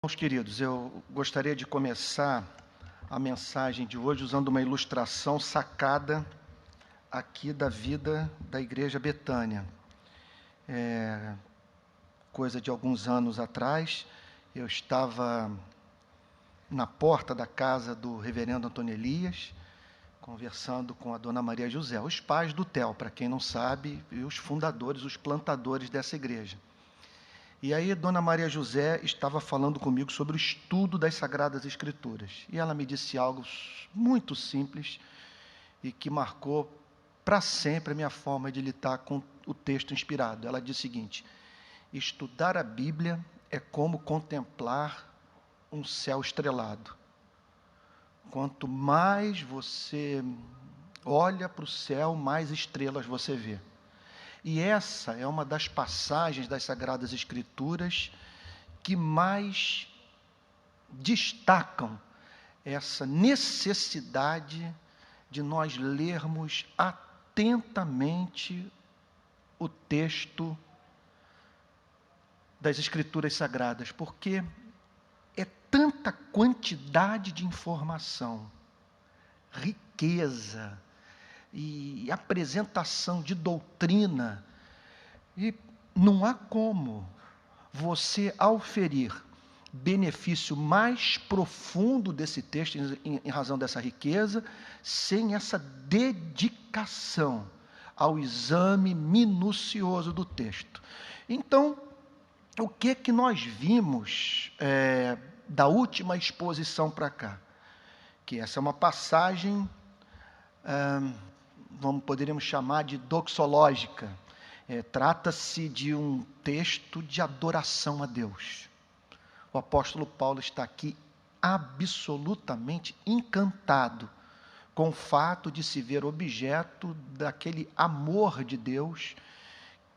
Meus queridos, eu gostaria de começar a mensagem de hoje usando uma ilustração sacada aqui da vida da Igreja Betânia. Coisa de alguns anos atrás, eu estava na porta da casa do reverendo Antônio Elias, conversando com a dona Maria José, os pais do TEL, para quem não sabe, e os fundadores, os plantadores dessa igreja. E aí, dona Maria José estava falando comigo sobre o estudo das Sagradas Escrituras. E ela me disse algo muito simples e que marcou para sempre a minha forma de lidar com o texto inspirado. Ela disse o seguinte: estudar a Bíblia é como contemplar um céu estrelado. Quanto mais você olha para o céu, mais estrelas você vê. E essa é uma das passagens das Sagradas Escrituras que mais destacam essa necessidade de nós lermos atentamente o texto das Escrituras Sagradas, porque é tanta quantidade de informação, riqueza e apresentação de doutrina, e não há como você auferir benefício mais profundo desse texto, em razão dessa riqueza, sem essa dedicação ao exame minucioso do texto. Então, o que nós vimos da última exposição para cá? Que essa é uma passagem, poderíamos chamar de doxológica. Trata-se de um texto de adoração a Deus. O apóstolo Paulo está aqui absolutamente encantado com o fato de se ver objeto daquele amor de Deus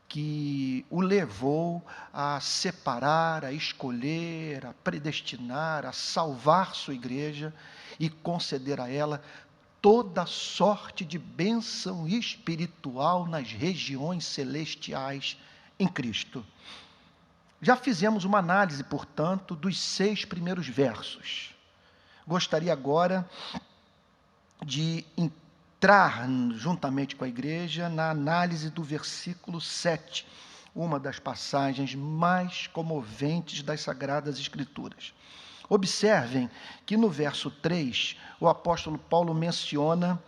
que o levou a separar, a escolher, a predestinar, a salvar sua igreja e conceder a ela toda sorte de bênção espiritual nas regiões celestiais em Cristo. Já fizemos uma análise, portanto, dos 6 primeiros versos. Gostaria agora de entrar, juntamente com a igreja, na análise do versículo 7, uma das passagens mais comoventes das Sagradas Escrituras. Observem que no verso 3, o apóstolo Paulo menciona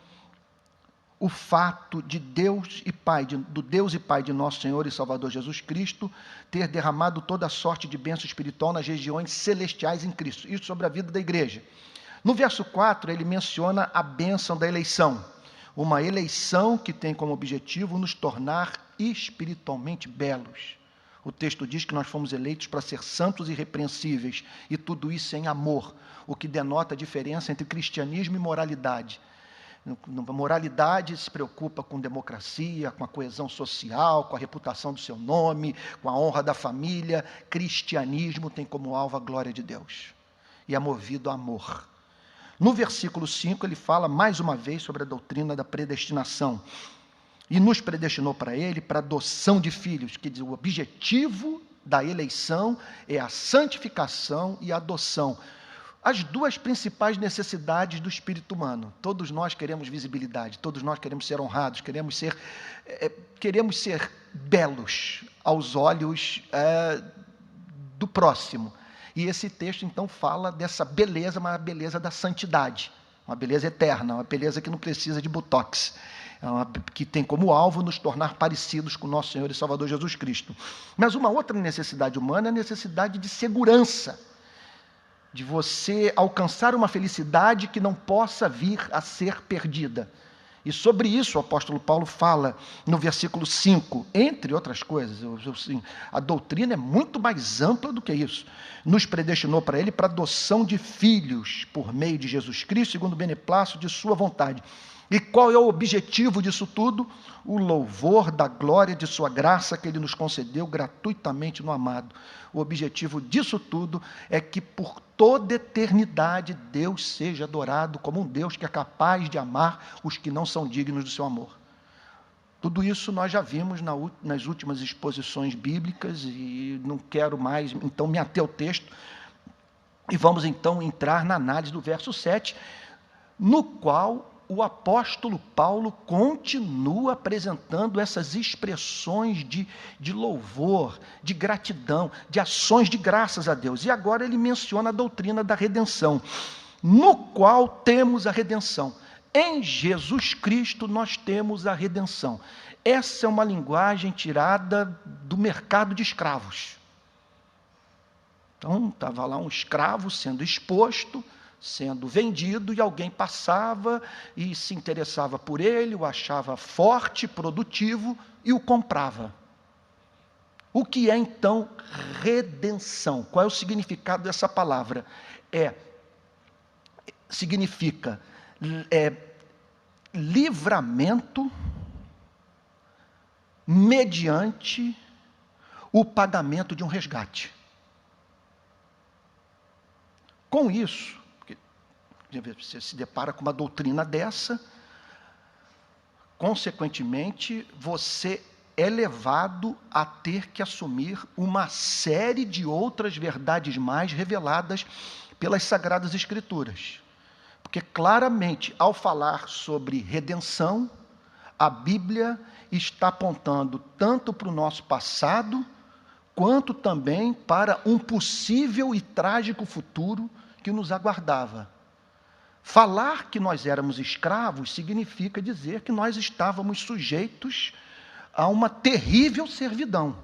o fato de Deus e Pai, do Deus e Pai de nosso Senhor e Salvador Jesus Cristo, ter derramado toda a sorte de bênção espiritual nas regiões celestiais em Cristo. Isso sobre a vida da igreja. No verso 4, ele menciona a bênção da eleição. Uma eleição que tem como objetivo nos tornar espiritualmente belos. O texto diz que nós fomos eleitos para ser santos e irrepreensíveis, e tudo isso em amor, o que denota a diferença entre cristianismo e moralidade. Moralidade se preocupa com democracia, com a coesão social, com a reputação do seu nome, com a honra da família. Cristianismo tem como alvo a glória de Deus, e é movido a amor. No versículo 5, ele fala mais uma vez sobre a doutrina da predestinação. E nos predestinou para ele, para a adoção de filhos, que diz, o objetivo da eleição é a santificação e a adoção. As duas principais necessidades do espírito humano. Todos nós queremos visibilidade, todos nós queremos ser honrados, queremos ser belos aos olhos do próximo. E esse texto, então, fala dessa beleza, mas a beleza da santidade, uma beleza eterna, uma beleza que não precisa de botox, que tem como alvo nos tornar parecidos com o nosso Senhor e Salvador Jesus Cristo. Mas uma outra necessidade humana é a necessidade de segurança, de você alcançar uma felicidade que não possa vir a ser perdida. E sobre isso o apóstolo Paulo fala no versículo 5, entre outras coisas. A doutrina é muito mais ampla do que isso. Nos predestinou para ele para adoção de filhos por meio de Jesus Cristo, segundo o beneplácito de sua vontade. E qual é o objetivo disso tudo? O louvor da glória de sua graça que ele nos concedeu gratuitamente no amado. O objetivo disso tudo é que por toda eternidade Deus seja adorado como um Deus que é capaz de amar os que não são dignos do seu amor. Tudo isso nós já vimos nas últimas exposições bíblicas e não quero mais, então, me ater ao texto, E vamos então entrar na análise do verso 7, no qual o apóstolo Paulo continua apresentando essas expressões de louvor, de gratidão, de ações de graças a Deus. E agora ele menciona a doutrina da redenção, no qual temos a redenção. Em Jesus Cristo nós temos a redenção. Essa é uma linguagem tirada do mercado de escravos. Então, estava lá um escravo sendo exposto, sendo vendido, e alguém passava e se interessava por ele, o achava forte, produtivo, e o comprava. O que é, então, redenção? Qual é o significado dessa palavra? Significa livramento mediante o pagamento de um resgate. Com isso, você se depara com uma doutrina dessa, consequentemente, você é levado a ter que assumir uma série de outras verdades mais reveladas pelas Sagradas Escrituras. Porque claramente, ao falar sobre redenção, a Bíblia está apontando tanto para o nosso passado, quanto também para um possível e trágico futuro que nos aguardava. Falar que nós éramos escravos significa dizer que nós estávamos sujeitos a uma terrível servidão.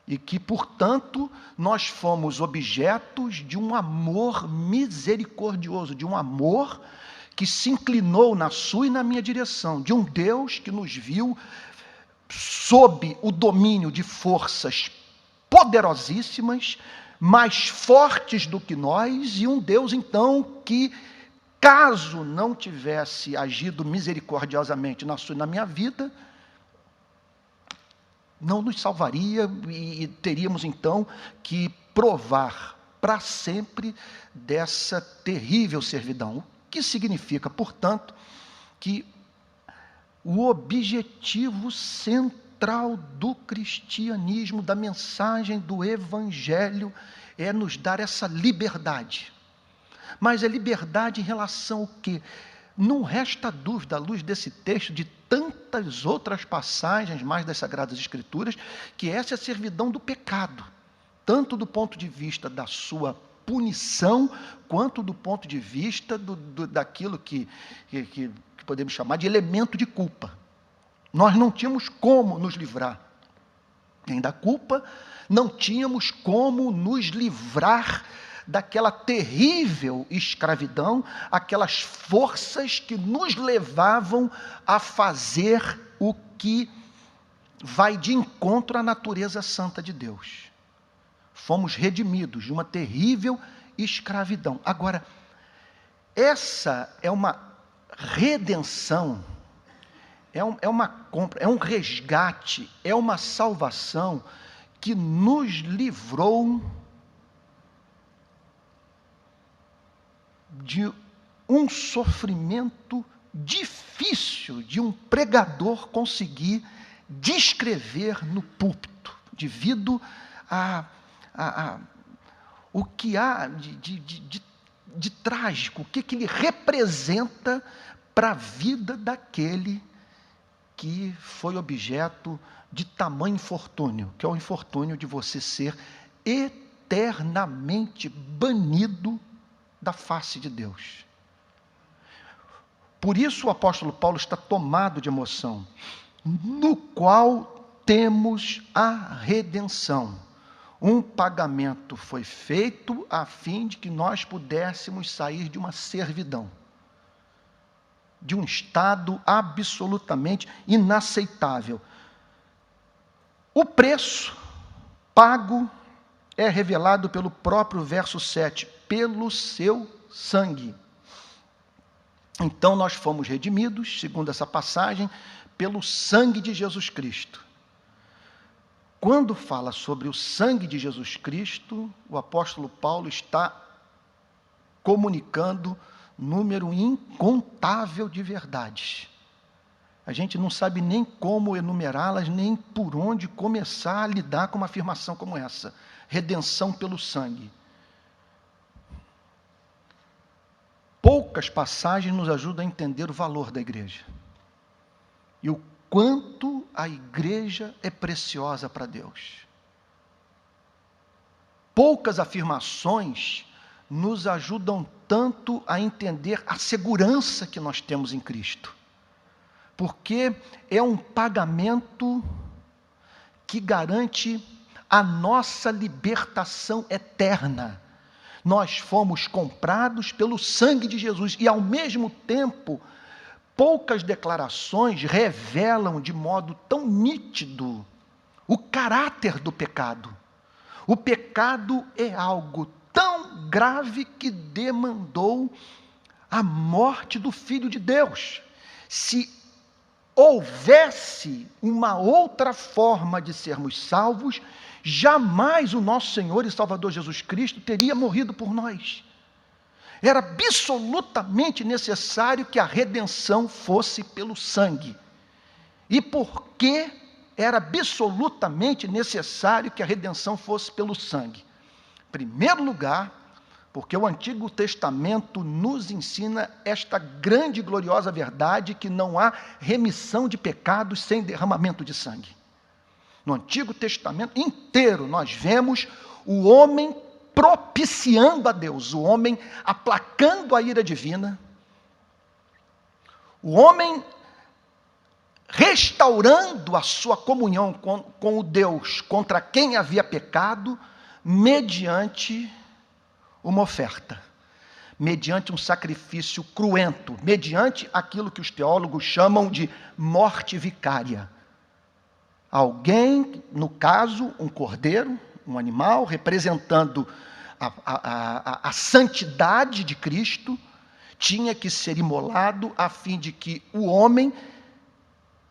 E que, portanto, nós fomos objetos de um amor misericordioso, de um amor que se inclinou na sua e na minha direção, de um Deus que nos viu sob o domínio de forças poderosíssimas, mais fortes do que nós, e um Deus, então, que, caso não tivesse agido misericordiosamente na sua e na minha vida, não nos salvaria e teríamos, então, que provar para sempre dessa terrível servidão. O que significa, portanto, que o objetivo central do cristianismo, da mensagem do Evangelho, é nos dar essa liberdade. Mas é liberdade em relação ao quê? Não resta dúvida, à luz desse texto, de tantas outras passagens mais das Sagradas Escrituras, que essa é a servidão do pecado, tanto do ponto de vista da sua punição, quanto do ponto de vista daquilo que podemos chamar de elemento de culpa. Nós não tínhamos como nos livrar nem da culpa, não tínhamos como nos livrar daquela terrível escravidão, aquelas forças que nos levavam a fazer o que vai de encontro à natureza santa de Deus. Fomos redimidos de uma terrível escravidão. Agora, essa é uma redenção, é uma compra, é um resgate, é uma salvação que nos livrou de um sofrimento difícil de um pregador conseguir descrever no púlpito, devido o que há de trágico, o que ele representa para a vida daquele que foi objeto de tamanho infortúnio, que é o infortúnio de você ser eternamente banido da face de Deus. Por isso o apóstolo Paulo está tomado de emoção, no qual temos a redenção. Um pagamento foi feito a fim de que nós pudéssemos sair de uma servidão, de um estado absolutamente inaceitável. O preço pago é revelado pelo próprio verso 7, pelo seu sangue. Então nós fomos redimidos, segundo essa passagem, pelo sangue de Jesus Cristo. Quando fala sobre o sangue de Jesus Cristo, o apóstolo Paulo está comunicando número incontável de verdades. A gente não sabe nem como enumerá-las, nem por onde começar a lidar com uma afirmação como essa. redenção pelo sangue. Poucas passagens nos ajudam a entender o valor da igreja. E o quanto a igreja é preciosa para Deus. Poucas afirmações nos ajudam tanto a entender a segurança que nós temos em Cristo. Porque é um pagamento que garante a nossa libertação eterna. Nós fomos comprados pelo sangue de Jesus e, ao mesmo tempo, poucas declarações revelam de modo tão nítido o caráter do pecado. O pecado é algo tão grave que demandou a morte do Filho de Deus. Se houvesse uma outra forma de sermos salvos, jamais o nosso Senhor e Salvador Jesus Cristo teria morrido por nós. Era absolutamente necessário que a redenção fosse pelo sangue. E por que era absolutamente necessário que a redenção fosse pelo sangue? Em primeiro lugar, porque o Antigo Testamento nos ensina esta grande e gloriosa verdade que não há remissão de pecados sem derramamento de sangue. No Antigo Testamento inteiro nós vemos o homem propiciando a Deus, o homem aplacando a ira divina, o homem restaurando a sua comunhão com o Deus contra quem havia pecado, mediante uma oferta, mediante um sacrifício cruento, mediante aquilo que os teólogos chamam de morte vicária. Alguém, no caso, um cordeiro, um animal, representando a santidade de Cristo, tinha que ser imolado a fim de que o homem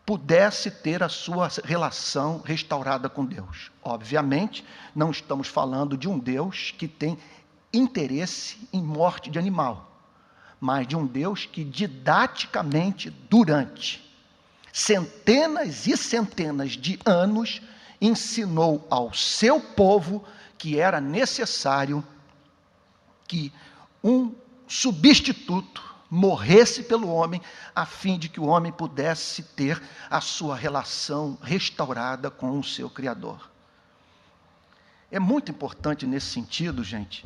pudesse ter a sua relação restaurada com Deus. Obviamente, não estamos falando de um Deus que tem interesse em morte de animal, mas de um Deus que didaticamente, durante centenas e centenas de anos, ensinou ao seu povo que era necessário que um substituto morresse pelo homem, a fim de que o homem pudesse ter a sua relação restaurada com o seu Criador. É muito importante nesse sentido, gente,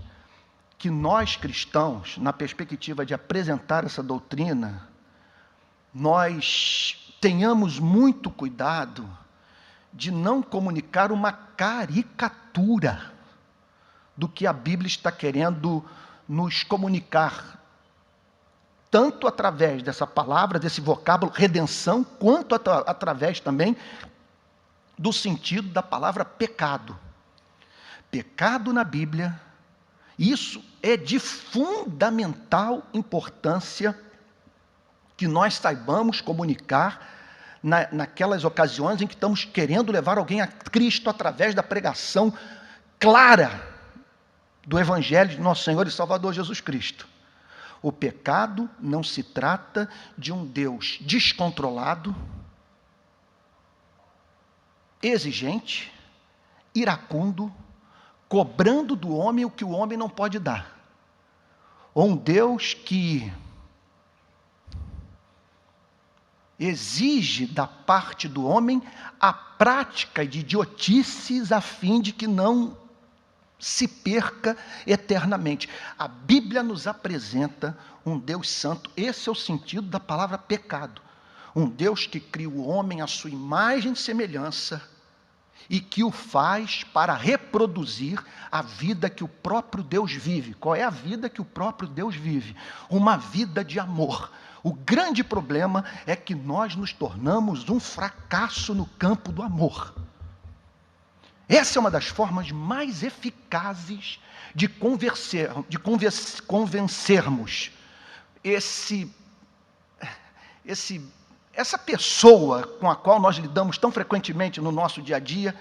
que nós cristãos, na perspectiva de apresentar essa doutrina, nós tenhamos muito cuidado de não comunicar uma caricatura do que a Bíblia está querendo nos comunicar, tanto através dessa palavra, desse vocábulo, redenção, quanto através também do sentido da palavra pecado. Pecado na Bíblia, isso é de fundamental importância que nós saibamos comunicar naquelas ocasiões em que estamos querendo levar alguém a Cristo através da pregação clara do Evangelho de nosso Senhor e Salvador Jesus Cristo. O pecado não se trata de um Deus descontrolado, exigente, iracundo, cobrando do homem o que o homem não pode dar. Ou um Deus que exige da parte do homem a prática de idiotices a fim de que não se perca eternamente. A Bíblia nos apresenta um Deus santo. Esse é o sentido da palavra pecado. Um Deus que cria o homem à sua imagem e semelhança e que o faz para reproduzir a vida que o próprio Deus vive. Qual é a vida que o próprio Deus vive? Uma vida de amor. O grande problema é que nós nos tornamos um fracasso no campo do amor. Essa é uma das formas mais eficazes de convencermos essa pessoa com a qual nós lidamos tão frequentemente no nosso dia a dia,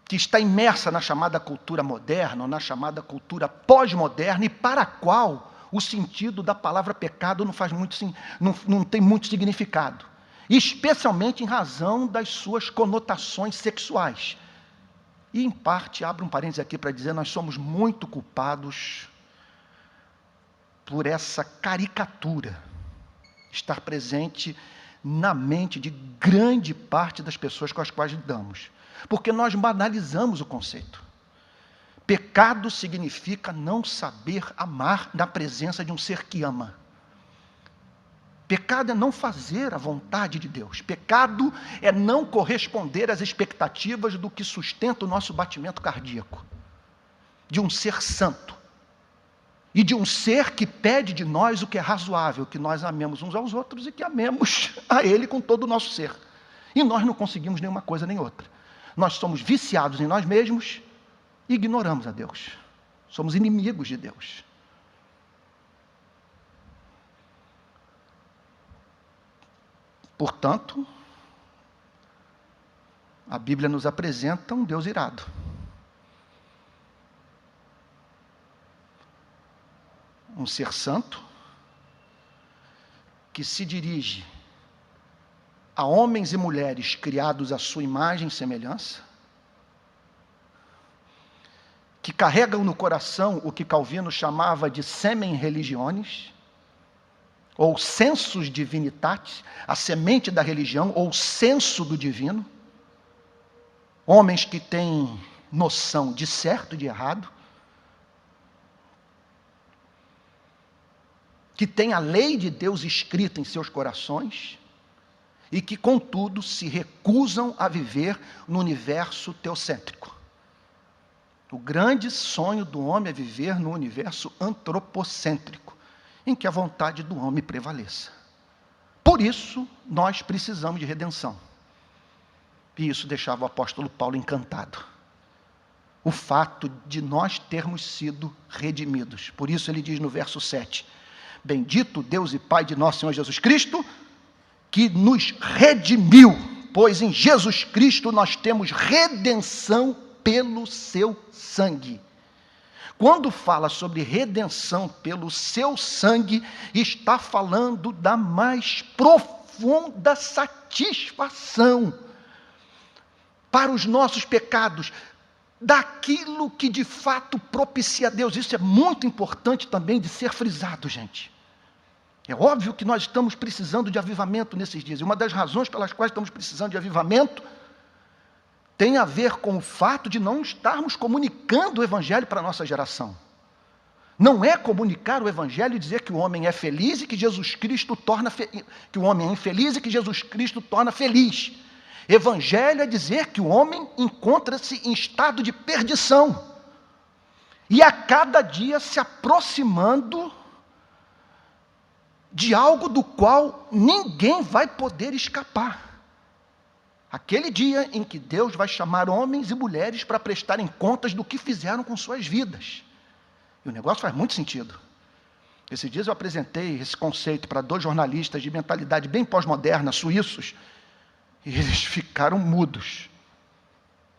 que está imersa na chamada cultura moderna, ou na chamada cultura pós-moderna, e para a qual o sentido da palavra pecado não tem muito significado. Especialmente em razão das suas conotações sexuais. E, em parte, abro um parênteses aqui para dizer, nós somos muito culpados por essa caricatura estar presente na mente de grande parte das pessoas com as quais lidamos. Porque nós banalizamos o conceito. Pecado significa não saber amar na presença de um ser que ama. Pecado é não fazer a vontade de Deus. Pecado é não corresponder às expectativas do que sustenta o nosso batimento cardíaco. De um ser santo. E de um ser que pede de nós o que é razoável, que nós amemos uns aos outros e que amemos a Ele com todo o nosso ser. E nós não conseguimos nenhuma coisa nem outra. Nós somos viciados em nós mesmos e ignoramos a Deus. Somos inimigos de Deus. Portanto, a Bíblia nos apresenta um Deus irado. Um ser santo, que se dirige a homens e mulheres criados à sua imagem e semelhança, que carregam no coração o que Calvino chamava de semen religionis, ou sensus divinitatis, a semente da religião, ou senso do divino, homens que têm noção de certo e de errado, que têm a lei de Deus escrita em seus corações, e que, contudo, se recusam a viver no universo teocêntrico. O grande sonho do homem é viver no universo antropocêntrico, em que a vontade do homem prevaleça. Por isso, nós precisamos de redenção. E isso deixava o apóstolo Paulo encantado. O fato de nós termos sido redimidos. Por isso ele diz no verso 7, bendito Deus e Pai de nosso Senhor Jesus Cristo, que nos redimiu, pois em Jesus Cristo nós temos redenção pelo seu sangue. Quando fala sobre redenção pelo seu sangue, está falando da mais profunda satisfação para os nossos pecados, daquilo que de fato propicia a Deus. Isso é muito importante também de ser frisado, gente. É óbvio que nós estamos precisando de avivamento nesses dias, e uma das razões pelas quais estamos precisando de avivamento tem a ver com o fato de não estarmos comunicando o Evangelho para a nossa geração. Não é comunicar o Evangelho e dizer que o homem é feliz e que Jesus Cristo torna que o homem é infeliz e que Jesus Cristo torna feliz. Evangelho é dizer que o homem encontra-se em estado de perdição e a cada dia se aproximando de algo do qual ninguém vai poder escapar. Aquele dia em que Deus vai chamar homens e mulheres para prestarem contas do que fizeram com suas vidas. E o negócio faz muito sentido. Esses dias eu apresentei esse conceito para 2 jornalistas de mentalidade bem pós-moderna, suíços, e eles ficaram mudos.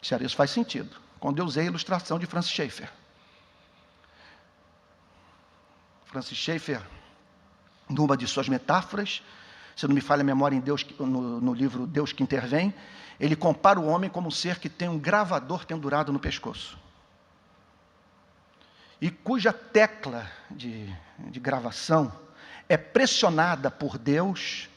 Disseram, isso faz sentido. Quando eu usei a ilustração de Francis Schaeffer. Francis Schaeffer, numa de suas metáforas, se não me falha a memória em Deus, no livro Deus que Intervém, ele compara o homem como um ser que tem um gravador pendurado no pescoço. E cuja tecla de gravação é pressionada por Deus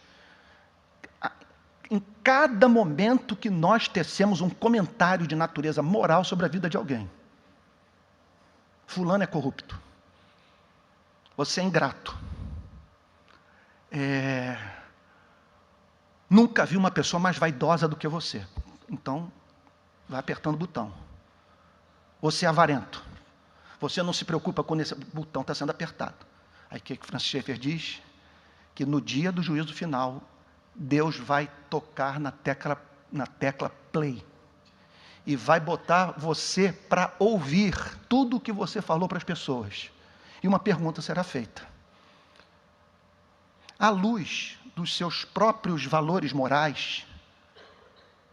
em cada momento que nós tecemos um comentário de natureza moral sobre a vida de alguém. Fulano é corrupto. Você é ingrato. Nunca vi uma pessoa mais vaidosa do que você. Então, vai apertando o botão. Você é avarento. Você não se preocupa quando esse botão está sendo apertado. Aí o que Francis Schaeffer diz? Que no dia do juízo final, Deus vai tocar na tecla play. E vai botar você para ouvir tudo o que você falou para as pessoas. E uma pergunta será feita. À luz dos seus próprios valores morais,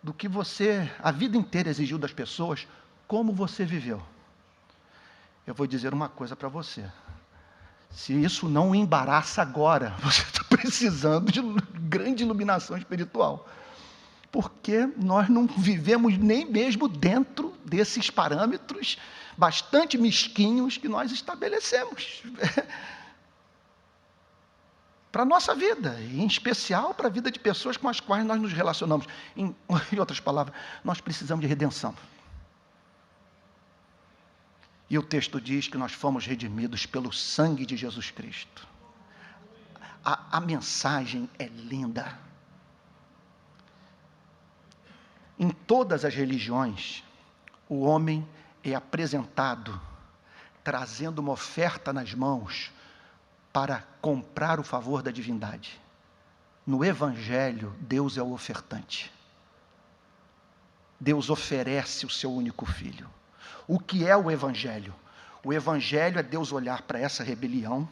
do que você a vida inteira exigiu das pessoas, como você viveu? Eu vou dizer uma coisa para você. Se isso não o embaraça agora, você está precisando de grande iluminação espiritual. porque nós não vivemos nem mesmo dentro desses parâmetros bastante mesquinhos que nós estabelecemos para a nossa vida, e em especial para a vida de pessoas com as quais nós nos relacionamos. Em outras palavras, nós precisamos de redenção. E o texto diz que nós fomos redimidos pelo sangue de Jesus Cristo. A mensagem é linda. Em todas as religiões, o homem é apresentado trazendo uma oferta nas mãos para comprar o favor da divindade. No Evangelho, Deus é o ofertante. Deus oferece o seu único filho. O que é o Evangelho? O Evangelho é Deus olhar para essa rebelião,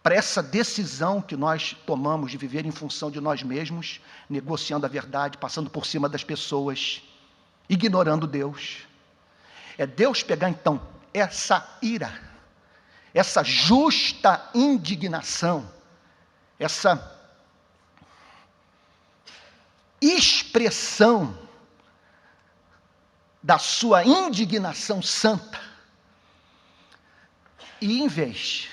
para essa decisão que nós tomamos de viver em função de nós mesmos, negociando a verdade, passando por cima das pessoas, ignorando Deus. É Deus pegar então essa ira, essa justa indignação, essa expressão da sua indignação santa, e em vez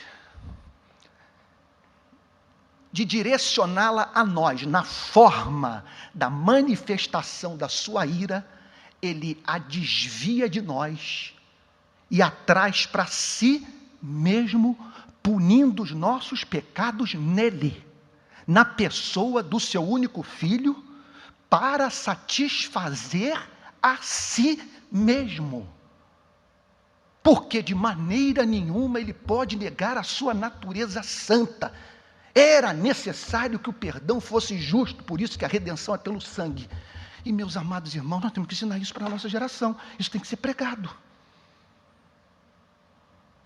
de direcioná-la a nós na forma da manifestação da sua ira, ele a desvia de nós e a traz para si mesmo, punindo os nossos pecados nele, na pessoa do seu único filho, para satisfazer a si mesmo. Porque de maneira nenhuma ele pode negar a sua natureza santa. Era necessário que o perdão fosse justo, por isso que a redenção é pelo sangue. E meus amados irmãos, nós temos que ensinar isso para a nossa geração. Isso tem que ser pregado.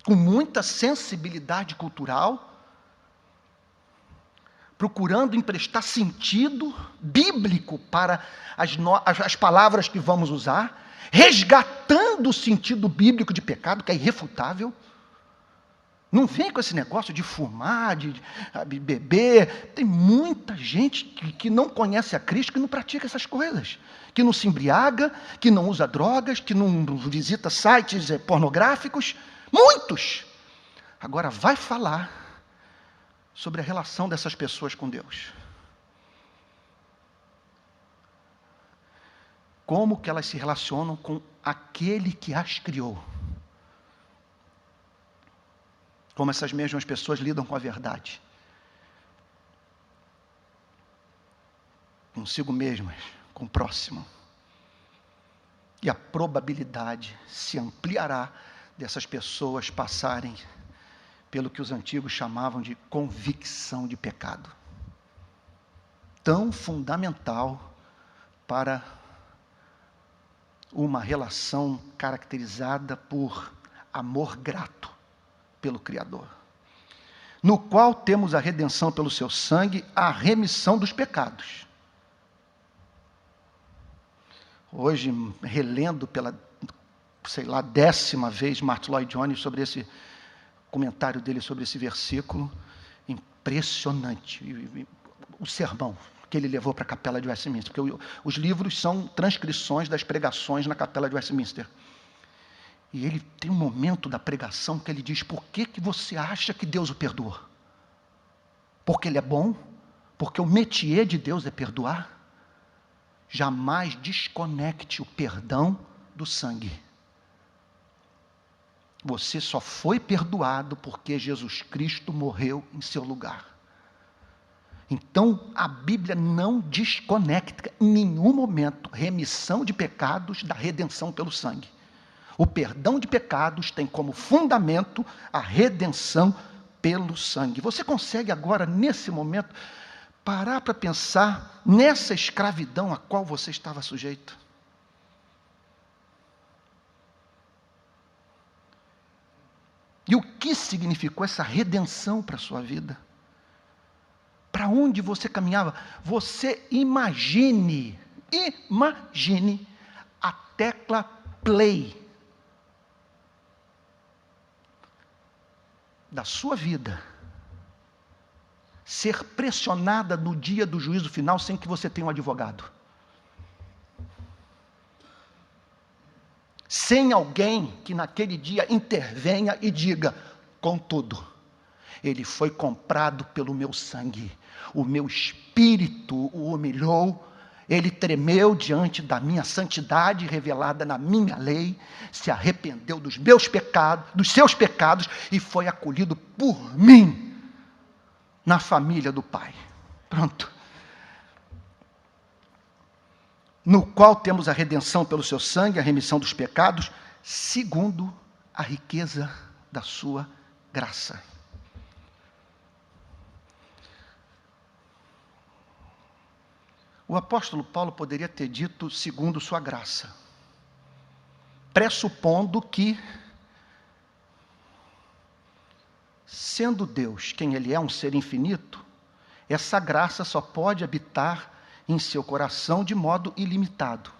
Com muita sensibilidade cultural, procurando emprestar sentido bíblico para as palavras que vamos usar, resgatando o sentido bíblico de pecado, que é irrefutável. Não vem com esse negócio de fumar, de beber. Tem muita gente que não conhece a Cristo, que não pratica essas coisas, que não se embriaga, que não usa drogas, que não visita sites pornográficos. Muitos! Agora vai falar sobre a relação dessas pessoas com Deus. Como que elas se relacionam com aquele que as criou. Como essas mesmas pessoas lidam com a verdade. Consigo mesmas, com o próximo. E a probabilidade se ampliará dessas pessoas passarem pelo que os antigos chamavam de convicção de pecado. Tão fundamental para uma relação caracterizada por amor grato pelo Criador, no qual temos a redenção pelo seu sangue, a remissão dos pecados. Hoje, relendo pela, 10ª vez Martin Lloyd Jones sobre esse comentário dele sobre esse versículo, impressionante, o sermão que ele levou para a Capela de Westminster, porque os livros são transcrições das pregações na Capela de Westminster. E ele tem um momento da pregação que ele diz: por que você acha que Deus o perdoou? Porque ele é bom? Porque o métier de Deus é perdoar? Jamais desconecte o perdão do sangue. Você só foi perdoado porque Jesus Cristo morreu em seu lugar. Então, a Bíblia não desconecta em nenhum momento remissão de pecados da redenção pelo sangue. O perdão de pecados tem como fundamento a redenção pelo sangue. Você consegue agora, nesse momento, parar para pensar nessa escravidão a qual você estava sujeito? E o que significou essa redenção para a sua vida? Para onde você caminhava? Você imagine a tecla play da sua vida ser pressionada no dia do juízo final sem que você tenha um advogado. sem alguém que naquele dia intervenha e diga: contudo, ele foi comprado pelo meu sangue, o meu espírito o humilhou, ele tremeu diante da minha santidade revelada na minha lei, se arrependeu dos meus pecados, dos seus pecados, e foi acolhido por mim na família do Pai. Pronto. No qual temos a redenção pelo seu sangue, a remissão dos pecados, segundo a riqueza da sua graça. O apóstolo Paulo poderia ter dito segundo sua graça, pressupondo que, sendo Deus quem Ele é, um ser infinito, essa graça só pode habitar em seu coração de modo ilimitado.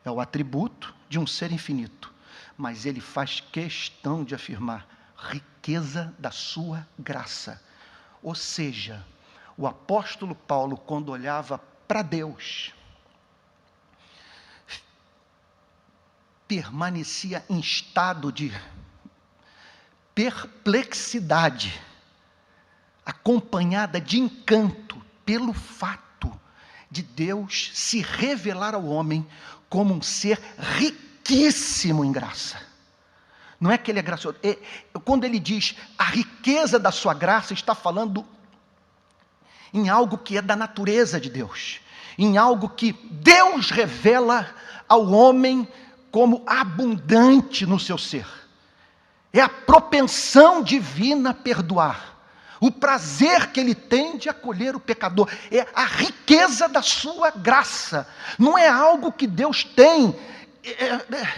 É o atributo de um ser infinito. Mas ele faz questão de afirmar riqueza da sua graça. Ou seja, o apóstolo Paulo, quando olhava para Deus, permanecia em estado de perplexidade, acompanhada de encanto, pelo fato de Deus se revelar ao homem como um ser riquíssimo em graça. Não é que ele é gracioso. Quando ele diz a riqueza da sua graça, está falando em algo que é da natureza de Deus, em algo que Deus revela ao homem como abundante no seu ser. É a propensão divina a perdoar. O prazer que ele tem de acolher o pecador, é a riqueza da sua graça. Não é algo que Deus tem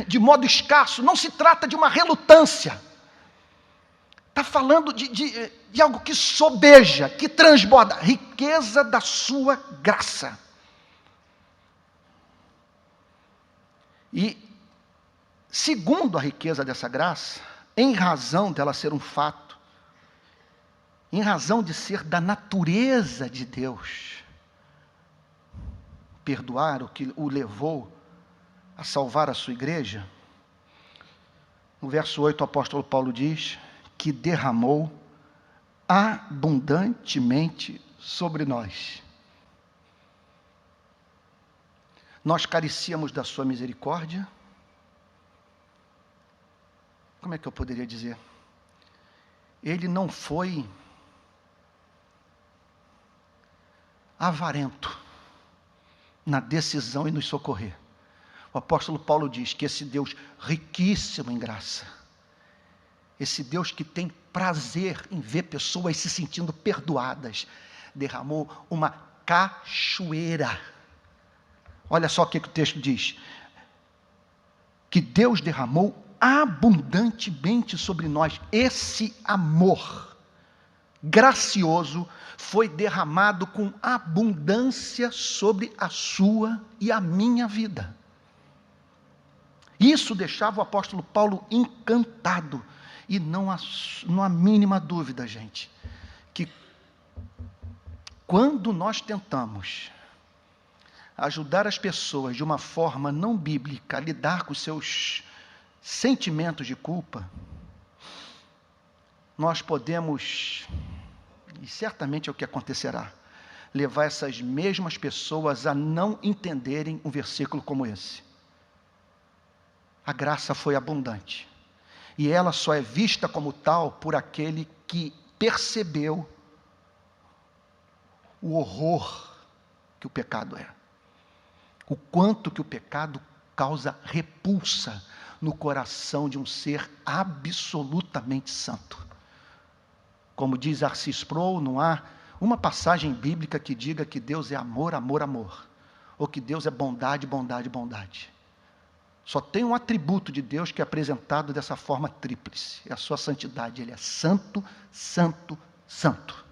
de modo escasso, não se trata de uma relutância. Está falando de algo que sobeja, que transborda, riqueza da sua graça. E, segundo a riqueza dessa graça, em razão dela ser um fato, em razão de ser da natureza de Deus, perdoar o que o levou a salvar a sua igreja, no verso 8 o apóstolo Paulo diz que derramou abundantemente sobre nós. Nós carecíamos da sua misericórdia. Como é que eu poderia dizer? Ele não foi avarento na decisão em nos socorrer. O apóstolo Paulo diz que esse Deus riquíssimo em graça, esse Deus que tem prazer em ver pessoas se sentindo perdoadas, derramou uma cachoeira. Olha só o que o texto diz: que Deus derramou abundantemente sobre nós. Esse amor gracioso foi derramado com abundância sobre a sua e a minha vida. Isso deixava o apóstolo Paulo encantado. E não há mínima dúvida, gente, que quando nós tentamos ajudar as pessoas de uma forma não bíblica a lidar com seus sentimentos de culpa, nós podemos, e certamente é o que acontecerá, levar essas mesmas pessoas a não entenderem um versículo como esse. A graça foi abundante, e ela só é vista como tal por aquele que percebeu o horror que o pecado é. O quanto que o pecado causa repulsa no coração de um ser absolutamente santo. Como diz Arcis Sproul, não há uma passagem bíblica que diga que Deus é amor, amor, amor. Ou que Deus é bondade, bondade, bondade. Só tem um atributo de Deus que é apresentado dessa forma tríplice. É a sua santidade. Ele é santo, santo, santo.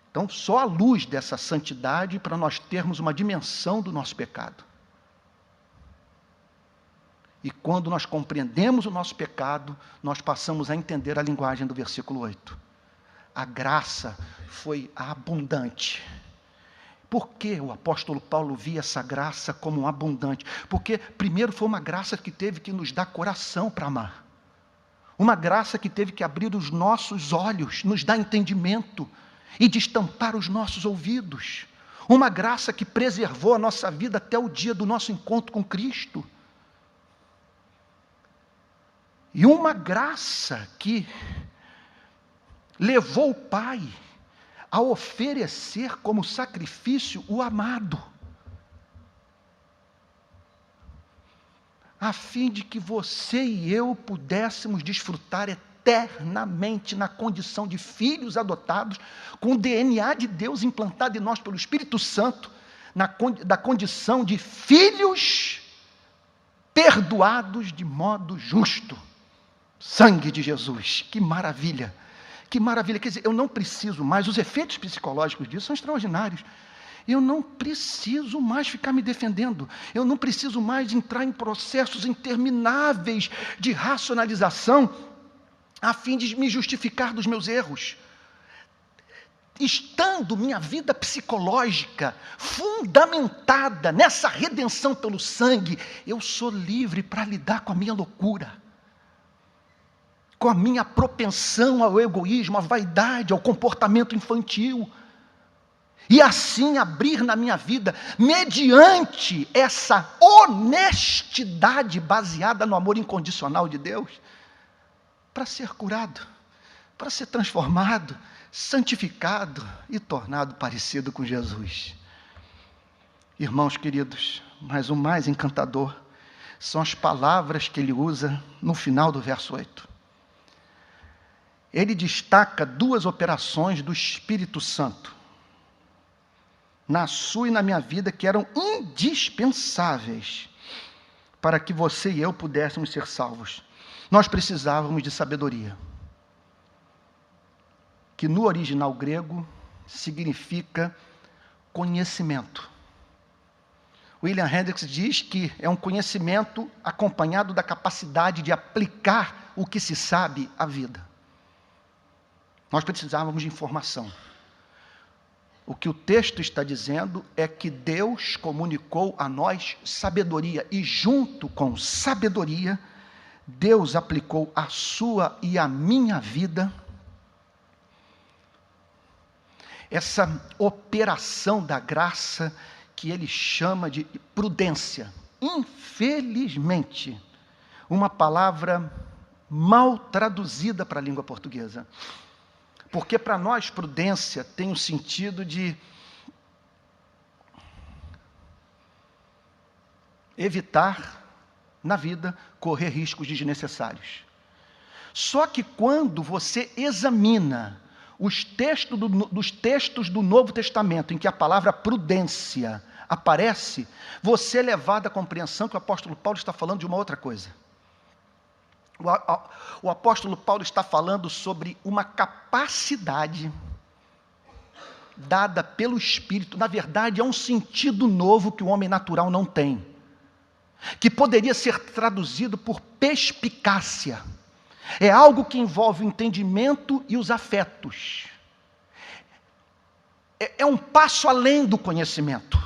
Então, só à luz dessa santidade para nós termos uma dimensão do nosso pecado. E quando nós compreendemos o nosso pecado, nós passamos a entender a linguagem do versículo 8. A graça foi abundante. Por que o apóstolo Paulo via essa graça como abundante? Porque, primeiro, foi uma graça que teve que nos dar coração para amar. Uma graça que teve que abrir os nossos olhos, nos dar entendimento e destampar os nossos ouvidos. Uma graça que preservou a nossa vida até o dia do nosso encontro com Cristo. E uma graça que levou o Pai a oferecer como sacrifício o amado, a fim de que você e eu pudéssemos desfrutar eternamente na condição de filhos adotados, com o DNA de Deus implantado em nós pelo Espírito Santo, da condição de filhos perdoados de modo justo. Sangue de Jesus, que maravilha! Que maravilha, quer dizer, eu não preciso mais, os efeitos psicológicos disso são extraordinários. Eu não preciso mais ficar me defendendo, eu não preciso mais entrar em processos intermináveis de racionalização, a fim de me justificar dos meus erros. Estando minha vida psicológica fundamentada nessa redenção pelo sangue, eu sou livre para lidar com a minha loucura, com a minha propensão ao egoísmo, à vaidade, ao comportamento infantil, e assim abrir na minha vida, mediante essa honestidade baseada no amor incondicional de Deus, para ser curado, para ser transformado, santificado e tornado parecido com Jesus. Irmãos queridos, mas o mais encantador são as palavras que ele usa no final do verso 8. Ele destaca duas operações do Espírito Santo, na sua e na minha vida, que eram indispensáveis para que você e eu pudéssemos ser salvos. Nós precisávamos de sabedoria, que no original grego significa conhecimento. William Hendricks diz que é um conhecimento acompanhado da capacidade de aplicar o que se sabe à vida. Nós precisávamos de informação. O que o texto está dizendo é que Deus comunicou a nós sabedoria, e junto com sabedoria, Deus aplicou a sua e a minha vida essa operação da graça que ele chama de prudência. Infelizmente, uma palavra mal traduzida para a língua portuguesa. Porque para nós prudência tem o sentido de evitar na vida correr riscos desnecessários. Só que quando você examina os textos do Novo Testamento em que a palavra prudência aparece, você é levado à compreensão que o apóstolo Paulo está falando de uma outra coisa. O apóstolo Paulo está falando sobre uma capacidade dada pelo Espírito. Na verdade, é um sentido novo que o homem natural não tem, que poderia ser traduzido por perspicácia. É algo que envolve o entendimento e os afetos. É um passo além do conhecimento.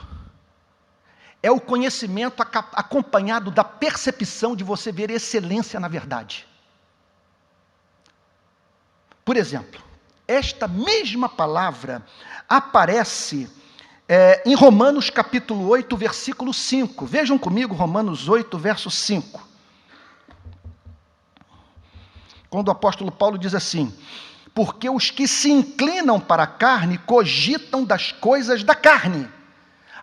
É o conhecimento acompanhado da percepção de você ver excelência na verdade. Por exemplo, esta mesma palavra aparece em Romanos capítulo 8, versículo 5. Vejam comigo Romanos 8, verso 5. Quando o apóstolo Paulo diz assim: porque os que se inclinam para a carne cogitam das coisas da carne.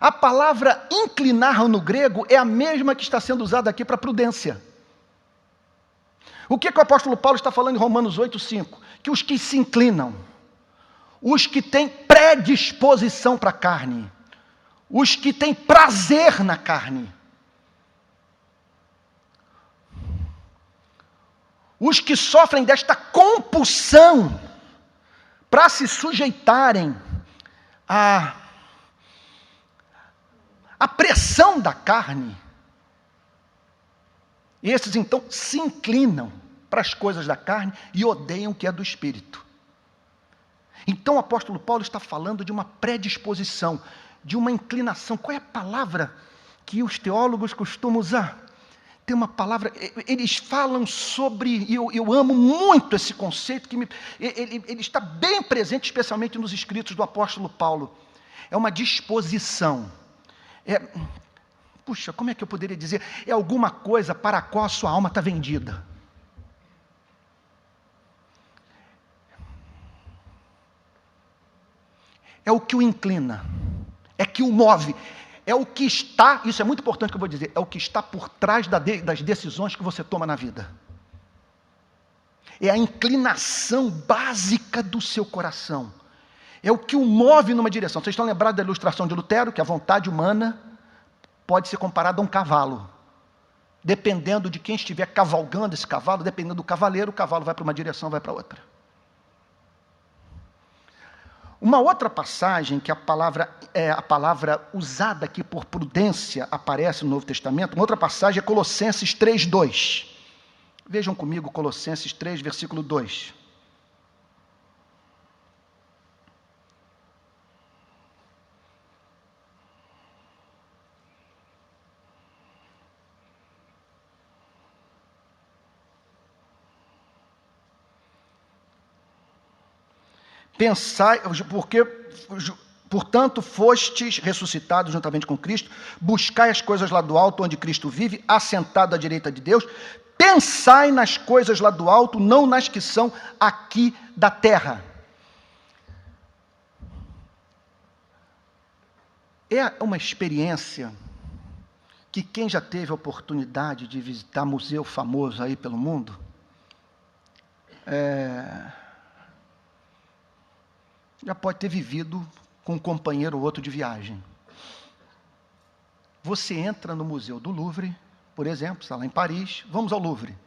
A palavra inclinar no grego é a mesma que está sendo usada aqui para prudência. O que o apóstolo Paulo está falando em Romanos 8, 5? Que os que se inclinam, os que têm predisposição para a carne, os que têm prazer na carne, os que sofrem desta compulsão para se sujeitarem à pressão da carne, esses então se inclinam para as coisas da carne e odeiam o que é do Espírito. Então o apóstolo Paulo está falando de uma predisposição. de uma inclinação. Qual é a palavra que os teólogos costumam usar? Tem uma palavra, eles falam sobre, e eu amo muito esse conceito, ele está bem presente, especialmente nos escritos do apóstolo Paulo. É uma disposição. Puxa, como é que eu poderia dizer? É alguma coisa para a qual a sua alma está vendida. É o que o inclina, é que o move, é o que está, isso é muito importante que eu vou dizer, é o que está por trás das decisões que você toma na vida. É a inclinação básica do seu coração. É o que o move numa direção. Vocês estão lembrados da ilustração de Lutero, que a vontade humana pode ser comparada a um cavalo. Dependendo de quem estiver cavalgando esse cavalo, dependendo do cavaleiro, o cavalo vai para uma direção, vai para outra. Uma outra passagem, que a palavra usada aqui por prudência aparece no Novo Testamento, uma outra passagem é Colossenses 3:2. Vejam comigo Colossenses 3, versículo 2. Pensai, portanto, fostes ressuscitados juntamente com Cristo, buscai as coisas lá do alto, onde Cristo vive, assentado à direita de Deus, pensai nas coisas lá do alto, não nas que são aqui da terra. É uma experiência que quem já teve a oportunidade de visitar museu famoso aí pelo mundo, já pode ter vivido com um companheiro ou outro de viagem. Você entra no Museu do Louvre, por exemplo, está lá em Paris, vamos ao Louvre.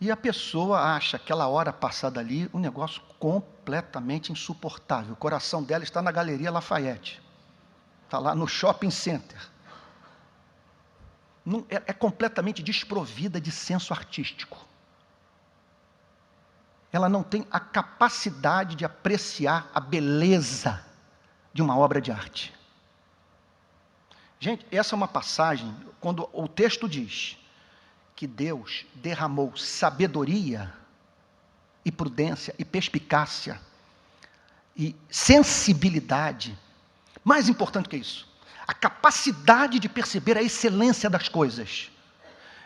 E a pessoa acha aquela hora passada ali um negócio completamente insuportável. O coração dela está na Galeria Lafayette. Está lá no Shopping Center. É completamente desprovida de senso artístico. Ela não tem a capacidade de apreciar a beleza de uma obra de arte. Gente, essa é uma passagem, quando o texto diz que Deus derramou sabedoria e prudência e perspicácia e sensibilidade, mais importante que isso, a capacidade de perceber a excelência das coisas.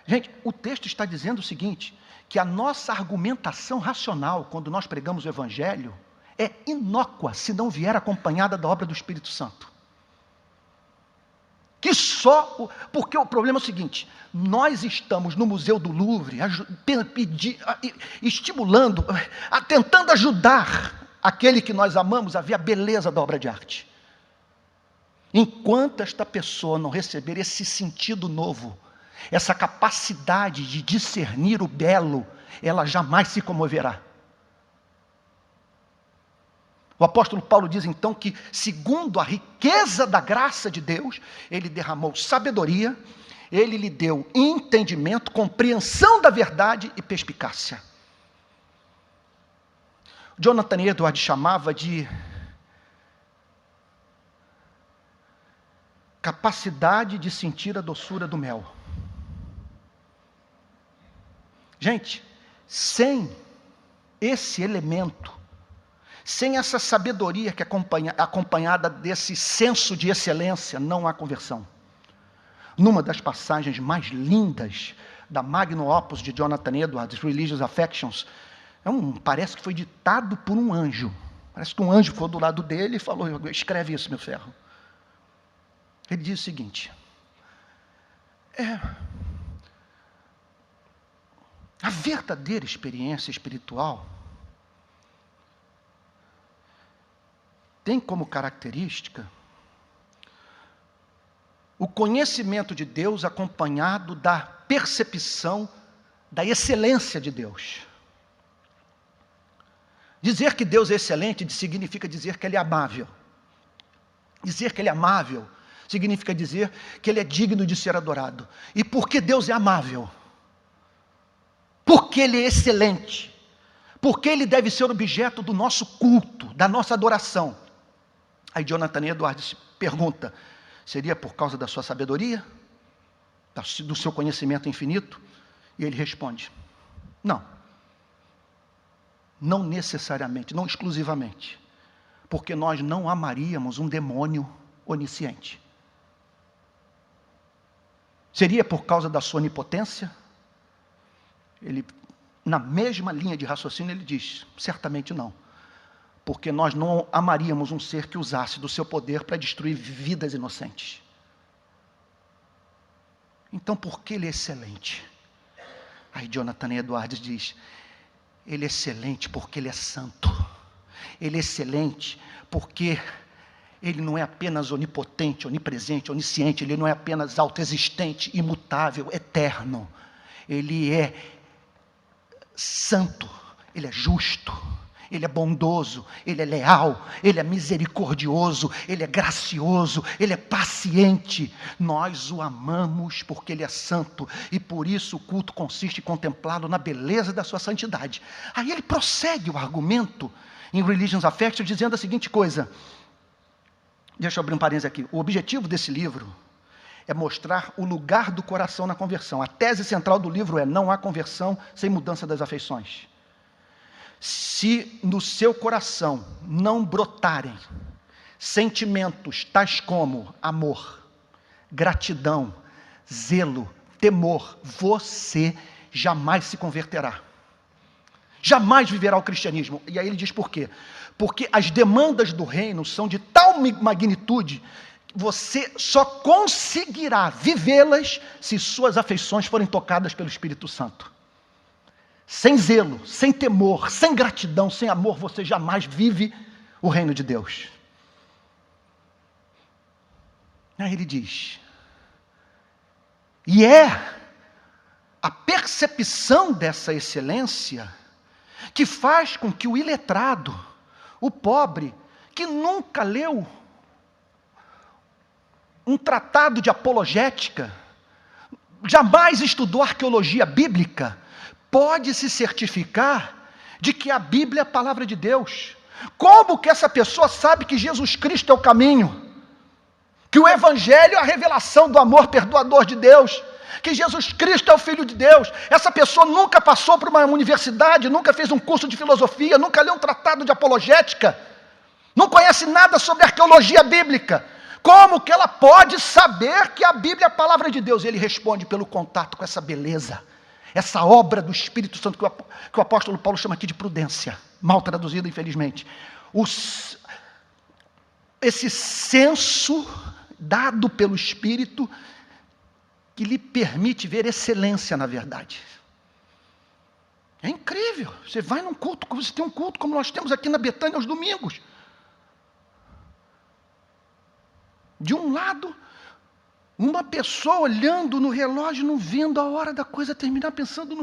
Gente, o texto está dizendo o seguinte, que a nossa argumentação racional, quando nós pregamos o Evangelho, é inócua, se não vier acompanhada da obra do Espírito Santo. Porque o problema é o seguinte, nós estamos no Museu do Louvre, estimulando, tentando ajudar aquele que nós amamos a ver a beleza da obra de arte. Enquanto esta pessoa não receber esse sentido novo, essa capacidade de discernir o belo, ela jamais se comoverá. O apóstolo Paulo diz então que, segundo a riqueza da graça de Deus, ele derramou sabedoria, ele lhe deu entendimento, compreensão da verdade e perspicácia. Jonathan Edwards chamava de capacidade de sentir a doçura do mel. Gente, sem esse elemento, sem essa sabedoria que é acompanhada desse senso de excelência, não há conversão. Numa das passagens mais lindas da Magnum Opus de Jonathan Edwards, Religious Affections, parece que foi ditado por um anjo. Parece que um anjo foi do lado dele e falou, escreve isso, meu ferro. Ele diz o seguinte, a verdadeira experiência espiritual tem como característica o conhecimento de Deus acompanhado da percepção da excelência de Deus. Dizer que Deus é excelente significa dizer que Ele é amável. Dizer que Ele é amável significa dizer que Ele é digno de ser adorado. E por que Deus é amável? Porque Ele é excelente. Porque Ele deve ser objeto do nosso culto, da nossa adoração. Aí Jonathan Edwards pergunta, seria por causa da sua sabedoria? Do seu conhecimento infinito? E ele responde, não. Não necessariamente, não exclusivamente. Porque nós não amaríamos um demônio onisciente. Seria por causa da sua onipotência? Ele, na mesma linha de raciocínio, ele diz, certamente não. Porque nós não amaríamos um ser que usasse do seu poder para destruir vidas inocentes. Então, por que ele é excelente? Aí Jonathan Edwards diz, ele é excelente porque ele é santo. Ele é excelente porque ele não é apenas onipotente, onipresente, onisciente, ele não é apenas autoexistente, imutável, eterno. Ele é santo, ele é justo, ele é bondoso, ele é leal, ele é misericordioso, ele é gracioso, ele é paciente. Nós o amamos porque ele é santo e por isso o culto consiste em contemplá-lo na beleza da sua santidade. Aí ele prossegue o argumento em Religions Affection dizendo a seguinte coisa, deixa eu abrir um parênteses aqui, o objetivo desse livro é mostrar o lugar do coração na conversão. A tese central do livro é, não há conversão sem mudança das afeições. Se no seu coração não brotarem sentimentos tais como amor, gratidão, zelo, temor, você jamais se converterá. Jamais viverá o cristianismo. E aí ele diz por quê? Porque as demandas do reino são de tal magnitude que você só conseguirá vivê-las se suas afeições forem tocadas pelo Espírito Santo. Sem zelo, sem temor, sem gratidão, sem amor, você jamais vive o reino de Deus. Aí ele diz, e é a percepção dessa excelência que faz com que o iletrado, o pobre, que nunca leu um tratado de apologética, jamais estudou arqueologia bíblica, pode se certificar de que a Bíblia é a palavra de Deus. Como que essa pessoa sabe que Jesus Cristo é o caminho? Que o Evangelho é a revelação do amor perdoador de Deus? Que Jesus Cristo é o Filho de Deus? Essa pessoa nunca passou por uma universidade, nunca fez um curso de filosofia, nunca leu um tratado de apologética, não conhece nada sobre arqueologia bíblica. Como que ela pode saber que a Bíblia é a palavra de Deus? E ele responde pelo contato com essa beleza, essa obra do Espírito Santo que o apóstolo Paulo chama aqui de prudência, mal traduzido infelizmente. Esse senso dado pelo Espírito que lhe permite ver excelência na verdade. É incrível, você vai num culto, você tem um culto como nós temos aqui na Betânia aos domingos. De um lado, uma pessoa olhando no relógio, não vendo a hora da coisa terminar, pensando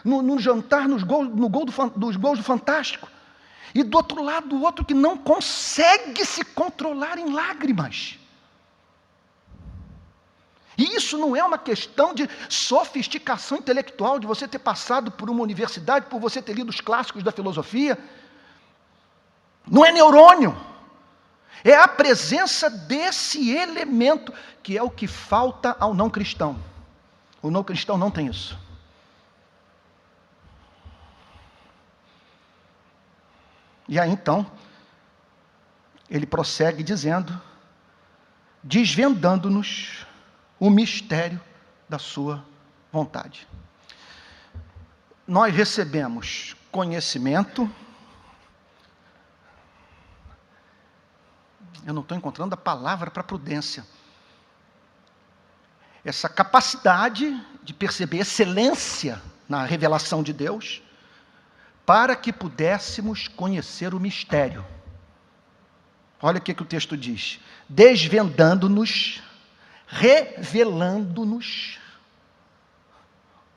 no jantar, dos gols do Fantástico. E do outro lado, o outro que não consegue se controlar em lágrimas. E isso não é uma questão de sofisticação intelectual, de você ter passado por uma universidade, por você ter lido os clássicos da filosofia. Não é neurônio. É a presença desse elemento, que é o que falta ao não cristão. O não cristão não tem isso. E aí então, ele prossegue dizendo, desvendando-nos o mistério da sua vontade. Nós recebemos conhecimento. Eu não estou encontrando a palavra para prudência. Essa capacidade de perceber excelência na revelação de Deus, para que pudéssemos conhecer o mistério. Olha o que o texto diz. Desvendando-nos, revelando-nos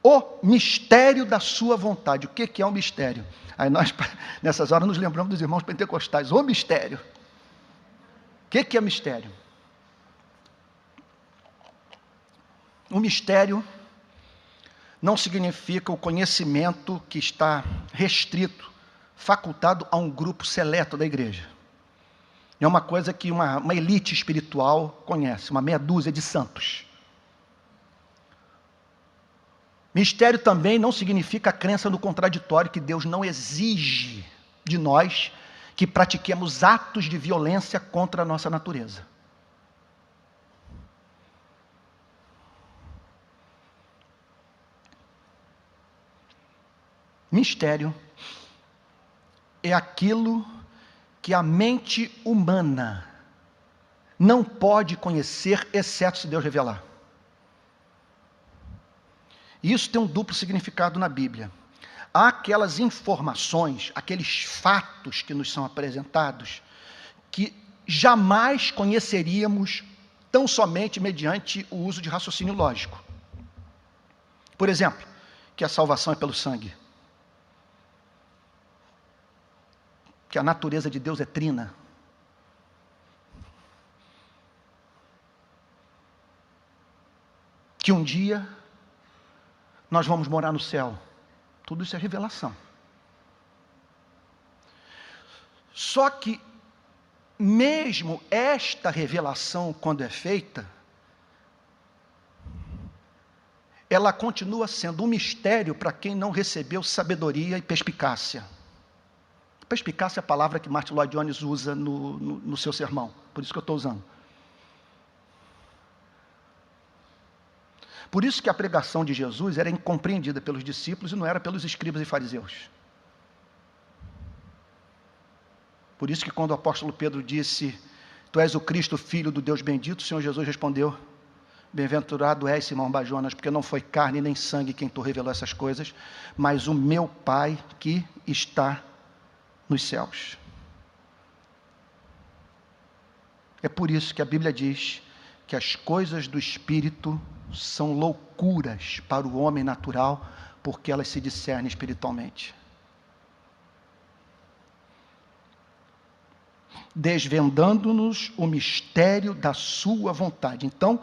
o mistério da sua vontade. O que é um mistério? Aí nós, nessas horas, nos lembramos dos irmãos pentecostais. O mistério. O que é mistério? O mistério não significa o conhecimento que está restrito, facultado a um grupo seleto da igreja. É uma coisa que uma elite espiritual conhece, uma meia dúzia de santos. Mistério também não significa a crença no contraditório, que Deus não exige de nós que pratiquemos atos de violência contra a nossa natureza. Mistério é aquilo que a mente humana não pode conhecer, exceto se Deus revelar. Isso tem um duplo significado na Bíblia. Há aquelas informações, aqueles fatos que nos são apresentados, que jamais conheceríamos tão somente mediante o uso de raciocínio lógico. Por exemplo, que a salvação é pelo sangue. Que a natureza de Deus é trina. Que um dia nós vamos morar no céu. Tudo isso é revelação. Só que, mesmo esta revelação, quando é feita, ela continua sendo um mistério para quem não recebeu sabedoria e perspicácia. Perspicácia é a palavra que Martin Lloyd Jones usa no seu sermão, por isso que eu estou usando. Por isso que a pregação de Jesus era incompreendida pelos discípulos e não era pelos escribas e fariseus. Por isso que quando o apóstolo Pedro disse: Tu és o Cristo, filho do Deus bendito, o Senhor Jesus respondeu: Bem-aventurado és, Simão Bajonas, porque não foi carne nem sangue quem tu revelou essas coisas, mas o meu Pai que está nos céus. É por isso que a Bíblia diz que as coisas do Espírito são loucuras para o homem natural, porque elas se discernem espiritualmente. Desvendando-nos o mistério da sua vontade. Então,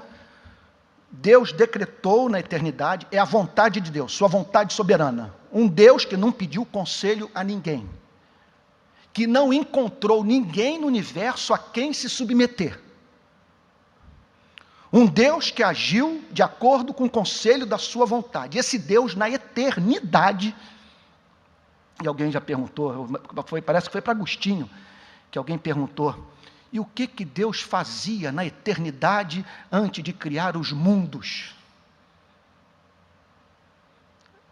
Deus decretou na eternidade, é a vontade de Deus, sua vontade soberana. Um Deus que não pediu conselho a ninguém, que não encontrou ninguém no universo a quem se submeter. Um Deus que agiu de acordo com o conselho da sua vontade. Esse Deus na eternidade, e alguém já perguntou, parece que foi para Agostinho, que alguém perguntou, e o que Deus fazia na eternidade antes de criar os mundos?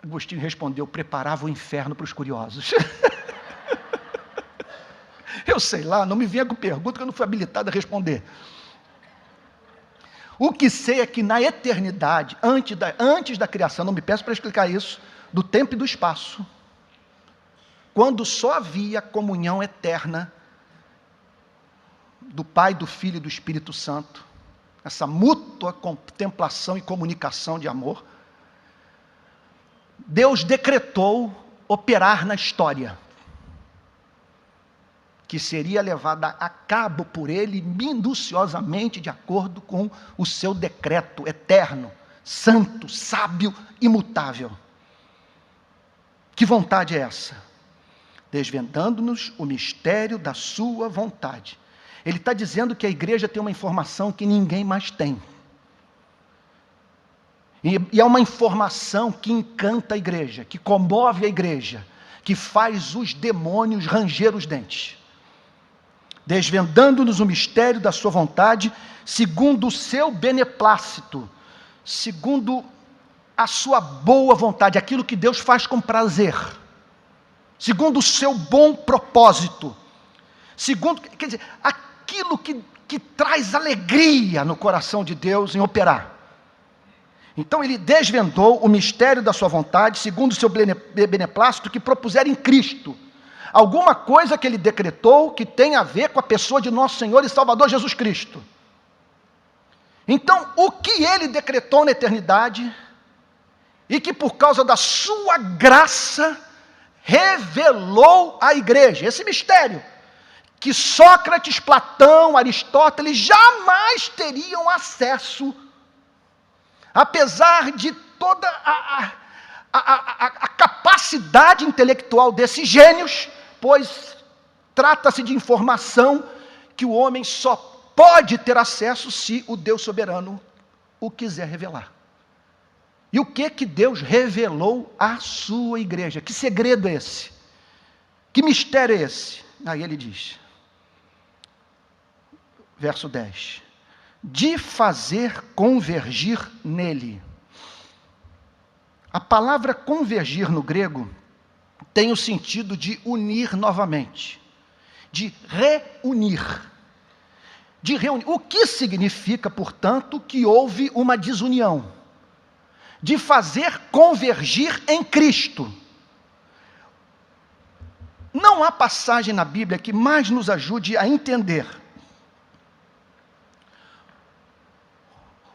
Agostinho respondeu: preparava o inferno para os curiosos. Eu sei lá, não me venha com pergunta que eu não fui habilitado a responder. O que sei é que na eternidade, antes da criação, não me peço para explicar isso, do tempo e do espaço, quando só havia comunhão eterna do Pai, do Filho e do Espírito Santo, essa mútua contemplação e comunicação de amor, Deus decretou operar na história, que seria levada a cabo por ele minuciosamente, de acordo com o seu decreto eterno, santo, sábio, imutável. Que vontade é essa? Desvendando-nos o mistério da sua vontade. Ele está dizendo que a igreja tem uma informação que ninguém mais tem. E é uma informação que encanta a igreja, que comove a igreja, que faz os demônios ranger os dentes. Desvendando-nos o mistério da sua vontade, segundo o seu beneplácito, segundo a sua boa vontade, aquilo que Deus faz com prazer, segundo o seu bom propósito, segundo, quer dizer, aquilo que traz alegria no coração de Deus em operar. Então ele desvendou o mistério da sua vontade, segundo o seu beneplácito, que propuser em Cristo. Alguma coisa que ele decretou que tem a ver com a pessoa de nosso Senhor e Salvador Jesus Cristo. Então, o que ele decretou na eternidade, e que por causa da sua graça, revelou à igreja, esse mistério, que Sócrates, Platão, Aristóteles jamais teriam acesso, apesar de toda a capacidade intelectual desses gênios, pois trata-se de informação que o homem só pode ter acesso se o Deus soberano o quiser revelar. E o que Deus revelou à sua igreja? Que segredo é esse? Que mistério é esse? Aí ele diz, verso 10, de fazer convergir nele. A palavra convergir no grego tem o sentido de unir novamente, de reunir. O que significa, portanto, que houve uma desunião? De fazer convergir em Cristo. Não há passagem na Bíblia que mais nos ajude a entender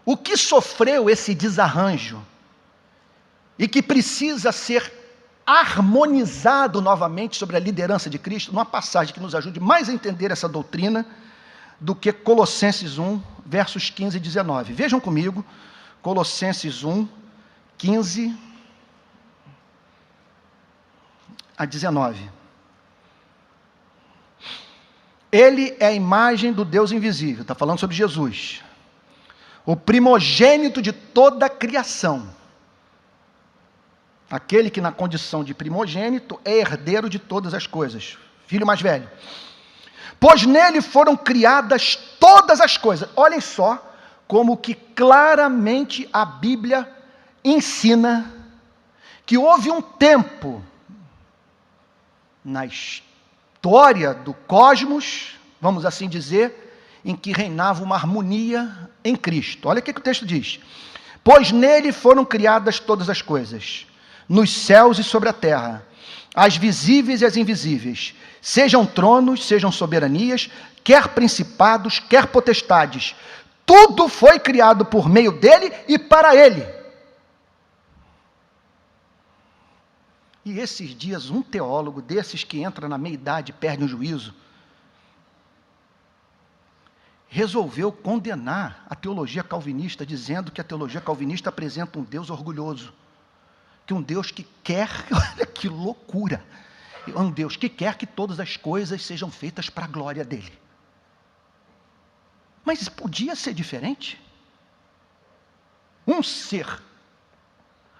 o que sofreu esse desarranjo e que precisa ser harmonizado novamente sobre a liderança de Cristo. Não há passagem que nos ajude mais a entender essa doutrina do que Colossenses 1, versos 15 e 19. Vejam comigo, Colossenses 1, 15 a 19. Ele é a imagem do Deus invisível, está falando sobre Jesus, o primogênito de toda a criação, aquele que na condição de primogênito é herdeiro de todas as coisas, filho mais velho, pois nele foram criadas todas as coisas. Olhem só como que claramente a Bíblia ensina que houve um tempo na história do cosmos, vamos assim dizer, em que reinava uma harmonia em Cristo. Olha o que o texto diz: pois nele foram criadas todas as coisas, nos céus e sobre a terra, as visíveis e as invisíveis, sejam tronos, sejam soberanias, quer principados, quer potestades, tudo foi criado por meio dele e para ele. E esses dias, um teólogo desses que entra na meia-idade e perde o juízo, resolveu condenar a teologia calvinista, dizendo que a teologia calvinista apresenta um Deus orgulhoso, que um Deus que quer, olha que loucura, um Deus que quer que todas as coisas sejam feitas para a glória dele. Mas podia ser diferente? Um ser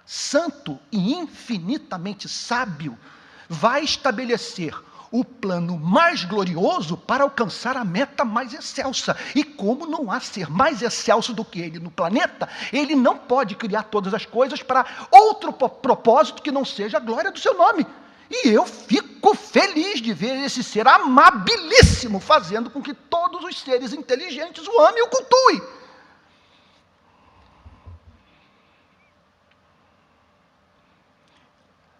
santo e infinitamente sábio vai estabelecer o plano mais glorioso para alcançar a meta mais excelsa. E como não há ser mais excelso do que ele no planeta, ele não pode criar todas as coisas para outro propósito que não seja a glória do seu nome. E eu fico feliz de ver esse ser amabilíssimo fazendo com que todos os seres inteligentes o amem e o cultuem.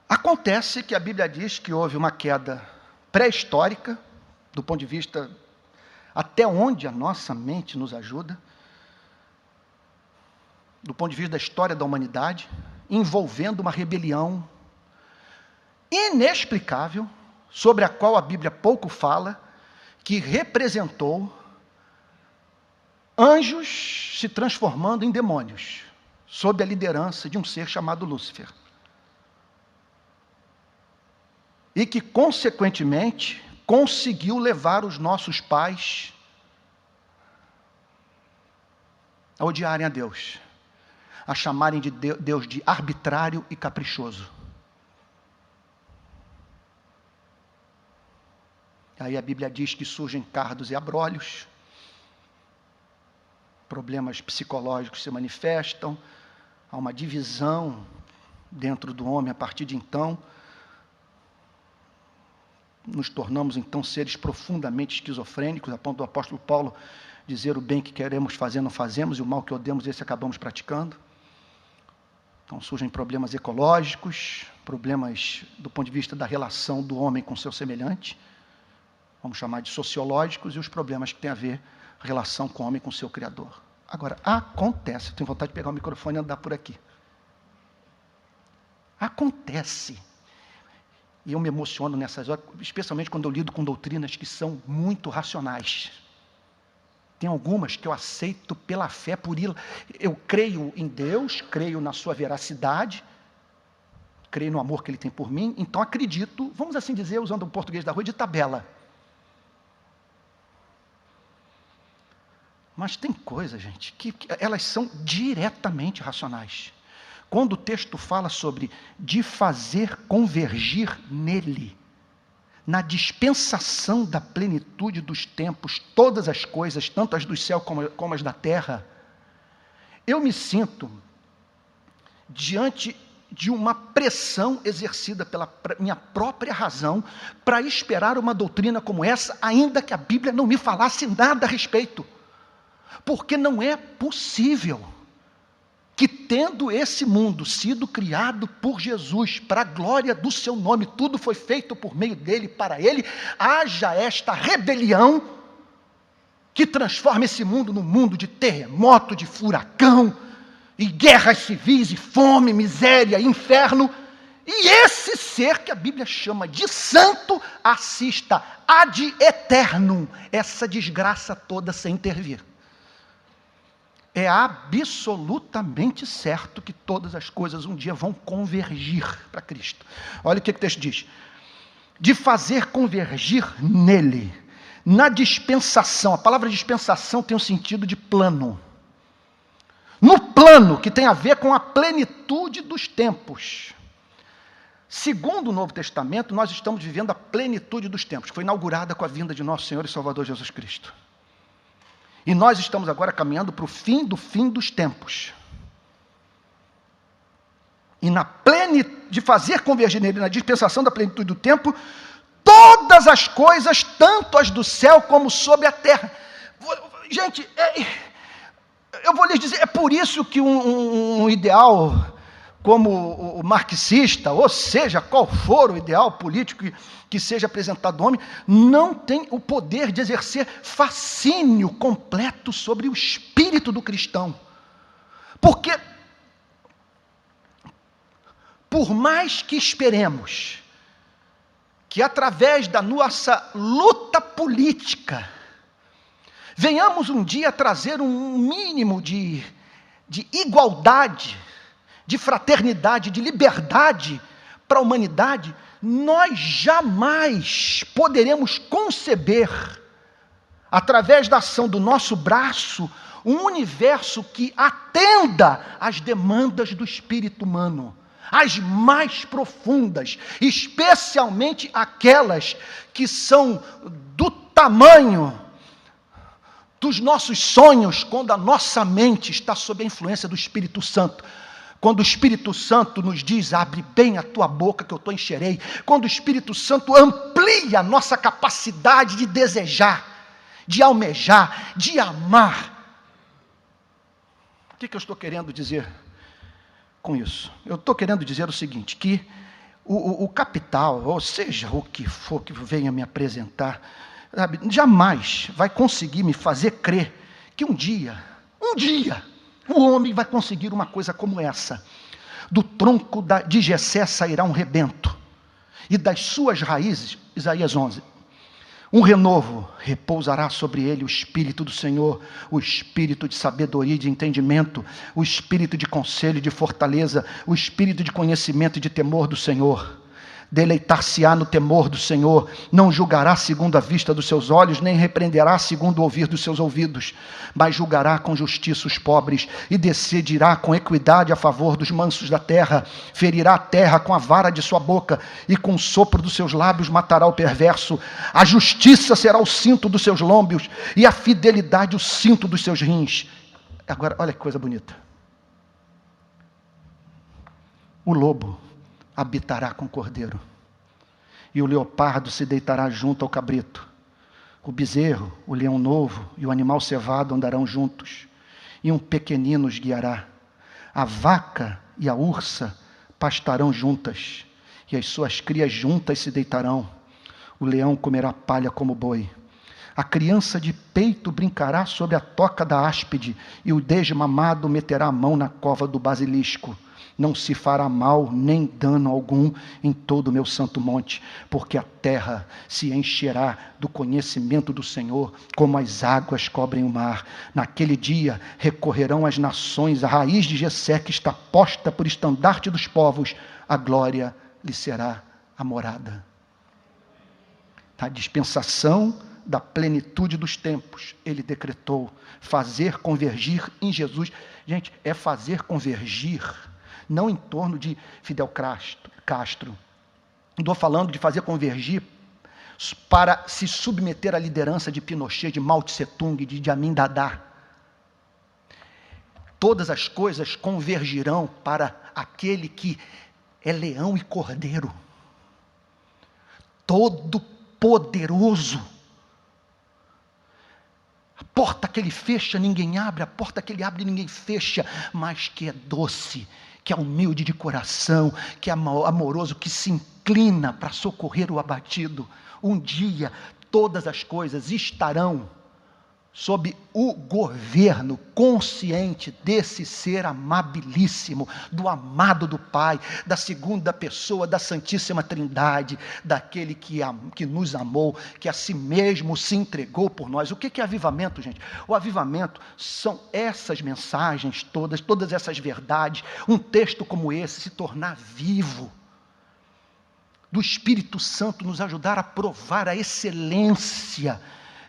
Acontece que a Bíblia diz que houve uma queda pré-histórica, do ponto de vista até onde a nossa mente nos ajuda, do ponto de vista da história da humanidade, envolvendo uma rebelião inexplicável, sobre a qual a Bíblia pouco fala, que representou anjos se transformando em demônios, sob a liderança de um ser chamado Lúcifer. E que, consequentemente, conseguiu levar os nossos pais a odiarem a Deus, a chamarem de Deus de arbitrário e caprichoso. Aí a Bíblia diz que surgem cardos e abrolhos, problemas psicológicos se manifestam, há uma divisão dentro do homem a partir de então. Nos tornamos então seres profundamente esquizofrênicos, a ponto do apóstolo Paulo dizer: o bem que queremos fazer não fazemos, e o mal que odiamos, esse acabamos praticando. Então surgem problemas ecológicos, problemas do ponto de vista da relação do homem com seu semelhante, vamos chamar de sociológicos, e os problemas que têm a ver a relação com o homem com seu Criador. Agora, acontece, eu tenho vontade de pegar o microfone e andar por aqui. Acontece, e eu me emociono nessas horas, especialmente quando eu lido com doutrinas que são muito racionais. Tem algumas que eu aceito pela fé, eu creio em Deus, creio na sua veracidade, creio no amor que Ele tem por mim, então acredito, vamos assim dizer, usando o português da rua, de tabela. Mas tem coisas, gente, que elas são diretamente racionais. Quando o texto fala sobre de fazer convergir nele, na dispensação da plenitude dos tempos, todas as coisas, tanto as do céu como as da terra, eu me sinto diante de uma pressão exercida pela minha própria razão para esperar uma doutrina como essa, ainda que a Bíblia não me falasse nada a respeito. Porque não é possível que, tendo esse mundo sido criado por Jesus, para a glória do seu nome, tudo foi feito por meio dele, para ele, haja esta rebelião que transforma esse mundo num mundo de terremoto, de furacão, e guerras civis, e fome, miséria, inferno, e esse ser que a Bíblia chama de santo, assista ad eternum essa desgraça toda sem intervir. É absolutamente certo que todas as coisas um dia vão convergir para Cristo. Olha o que o texto diz: de fazer convergir nele, na dispensação. A palavra dispensação tem o sentido de plano. No plano que tem a ver com a plenitude dos tempos. Segundo o Novo Testamento, nós estamos vivendo a plenitude dos tempos, que foi inaugurada com a vinda de nosso Senhor e Salvador Jesus Cristo. E nós estamos agora caminhando para o fim dos tempos. E de fazer convergir nele, na dispensação da plenitude do tempo, todas as coisas, tanto as do céu como sobre a terra. Gente, eu vou lhes dizer, é por isso que um ideal como o marxista, ou seja, qual for o ideal político que seja apresentado ao homem, não tem o poder de exercer fascínio completo sobre o espírito do cristão. Porque, por mais que esperemos que através da nossa luta política, venhamos um dia trazer um mínimo de igualdade, de fraternidade, de liberdade para a humanidade, nós jamais poderemos conceber, através da ação do nosso braço, um universo que atenda às demandas do espírito humano, as mais profundas, especialmente aquelas que são do tamanho dos nossos sonhos, quando a nossa mente está sob a influência do Espírito Santo. Quando o Espírito Santo nos diz, abre bem a tua boca que eu te encherei. Quando o Espírito Santo amplia a nossa capacidade de desejar, de almejar, de amar. O que eu estou querendo dizer com isso? Eu estou querendo dizer o seguinte, que o capital, ou seja, o que for que venha me apresentar, sabe, jamais vai conseguir me fazer crer que um dia, o homem vai conseguir uma coisa como essa. Do tronco de Jessé sairá um rebento, e das suas raízes, Isaías 11, um renovo, repousará sobre ele o Espírito do Senhor, o Espírito de sabedoria e de entendimento, o Espírito de conselho e de fortaleza, o Espírito de conhecimento e de temor do Senhor. Deleitar-se-á no temor do Senhor, não julgará segundo a vista dos seus olhos, nem repreenderá segundo o ouvir dos seus ouvidos, mas julgará com justiça os pobres, e decidirá com equidade a favor dos mansos da terra, ferirá a terra com a vara de sua boca, e com o sopro dos seus lábios matará o perverso. A justiça será o cinto dos seus lômbios, e a fidelidade o cinto dos seus rins. Agora, olha que coisa bonita. O lobo habitará com o cordeiro, e o leopardo se deitará junto ao cabrito. O bezerro, o leão novo e o animal cevado andarão juntos, e um pequenino os guiará. A vaca e a ursa pastarão juntas, e as suas crias juntas se deitarão. O leão comerá palha como boi. A criança de peito brincará sobre a toca da áspide, e o desmamado meterá a mão na cova do basilisco. Não se fará mal nem dano algum em todo o meu santo monte, porque a terra se encherá do conhecimento do Senhor, como as águas cobrem o mar. Naquele dia recorrerão as nações à raiz de Jessé, que está posta por estandarte dos povos, a glória lhe será a morada. A dispensação da plenitude dos tempos, ele decretou fazer convergir em Jesus. Gente, é fazer convergir, não em torno de Fidel Castro. Estou falando de fazer convergir para se submeter à liderança de Pinochet, de Mao Tse-tung, de Idi Amin Dada. Todas as coisas convergirão para aquele que é leão e cordeiro, todo poderoso. A porta que ele fecha, ninguém abre, a porta que ele abre, ninguém fecha, mas que é doce, que é humilde de coração, que é amoroso, que se inclina para socorrer o abatido. Um dia, todas as coisas estarão sob o governo consciente desse ser amabilíssimo, do amado do Pai, da segunda pessoa da Santíssima Trindade, daquele que nos amou, que a si mesmo se entregou por nós. O que é avivamento, gente? O avivamento são essas mensagens todas essas verdades, um texto como esse se tornar vivo, do Espírito Santo nos ajudar a provar a excelência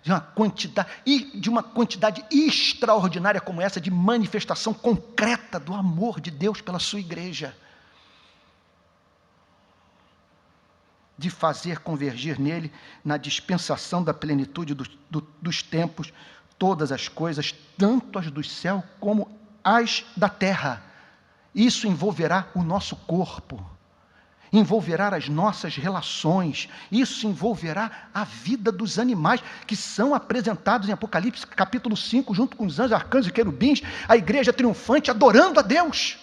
de uma quantidade extraordinária como essa, de manifestação concreta do amor de Deus pela sua igreja, de fazer convergir nele, na dispensação da plenitude dos tempos, todas as coisas, tanto as do céu como as da terra. Isso envolverá o nosso corpo, envolverá as nossas relações, isso envolverá a vida dos animais, que são apresentados em Apocalipse capítulo 5, junto com os anjos, arcanjos e querubins, a igreja triunfante adorando a Deus.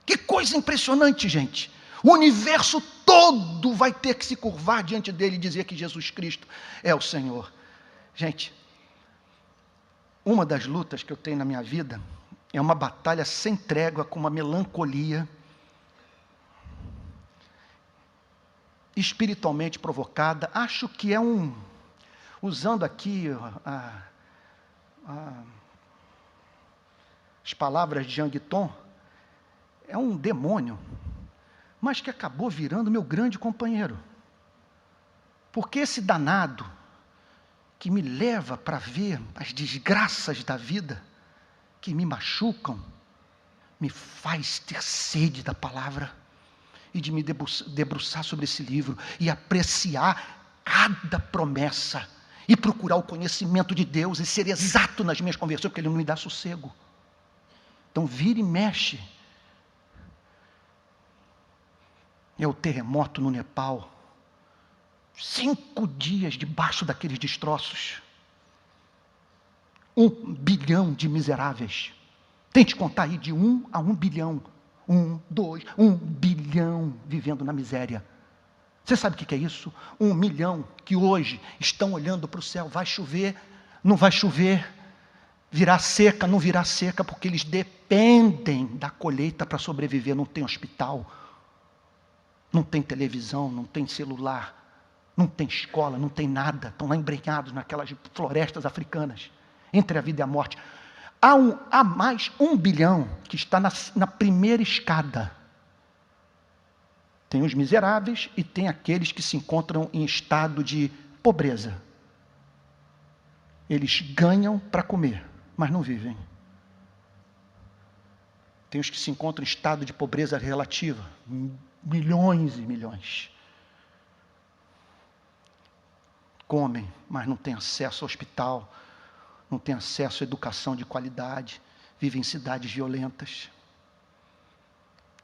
Que coisa impressionante, gente! O universo todo vai ter que se curvar diante dele e dizer que Jesus Cristo é o Senhor. Gente, uma das lutas que eu tenho na minha vida é uma batalha sem trégua, com uma melancolia espiritualmente provocada. Acho que é usando aqui as palavras de Jean Guiton, é um demônio, mas que acabou virando meu grande companheiro. Porque esse danado que me leva para ver as desgraças da vida, que me machucam, me faz ter sede da palavra, e de me debruçar sobre esse livro, e apreciar cada promessa, e procurar o conhecimento de Deus, e ser exato nas minhas conversões, porque Ele não me dá sossego. Então vira e mexe. É o terremoto no Nepal, 5 dias debaixo daqueles destroços, 1 bilhão de miseráveis. Tente contar aí de 1 a 1 bilhão. 1 bilhão vivendo na miséria. Você sabe o que é isso? 1 milhão que hoje estão olhando para o céu. Vai chover? Não vai chover? Virá seca? Não virá seca? Porque eles dependem da colheita para sobreviver. Não tem hospital, não tem televisão, não tem celular, não tem escola, não tem nada. Estão lá embrenhados naquelas florestas africanas, entre a vida e a morte. Há mais 1 bilhão que está na primeira escada. Tem os miseráveis e tem aqueles que se encontram em estado de pobreza. Eles ganham para comer, mas não vivem. Tem os que se encontram em estado de pobreza relativa, milhões e milhões. Comem, mas não têm acesso ao hospital, não têm acesso à educação de qualidade, vivem em cidades violentas.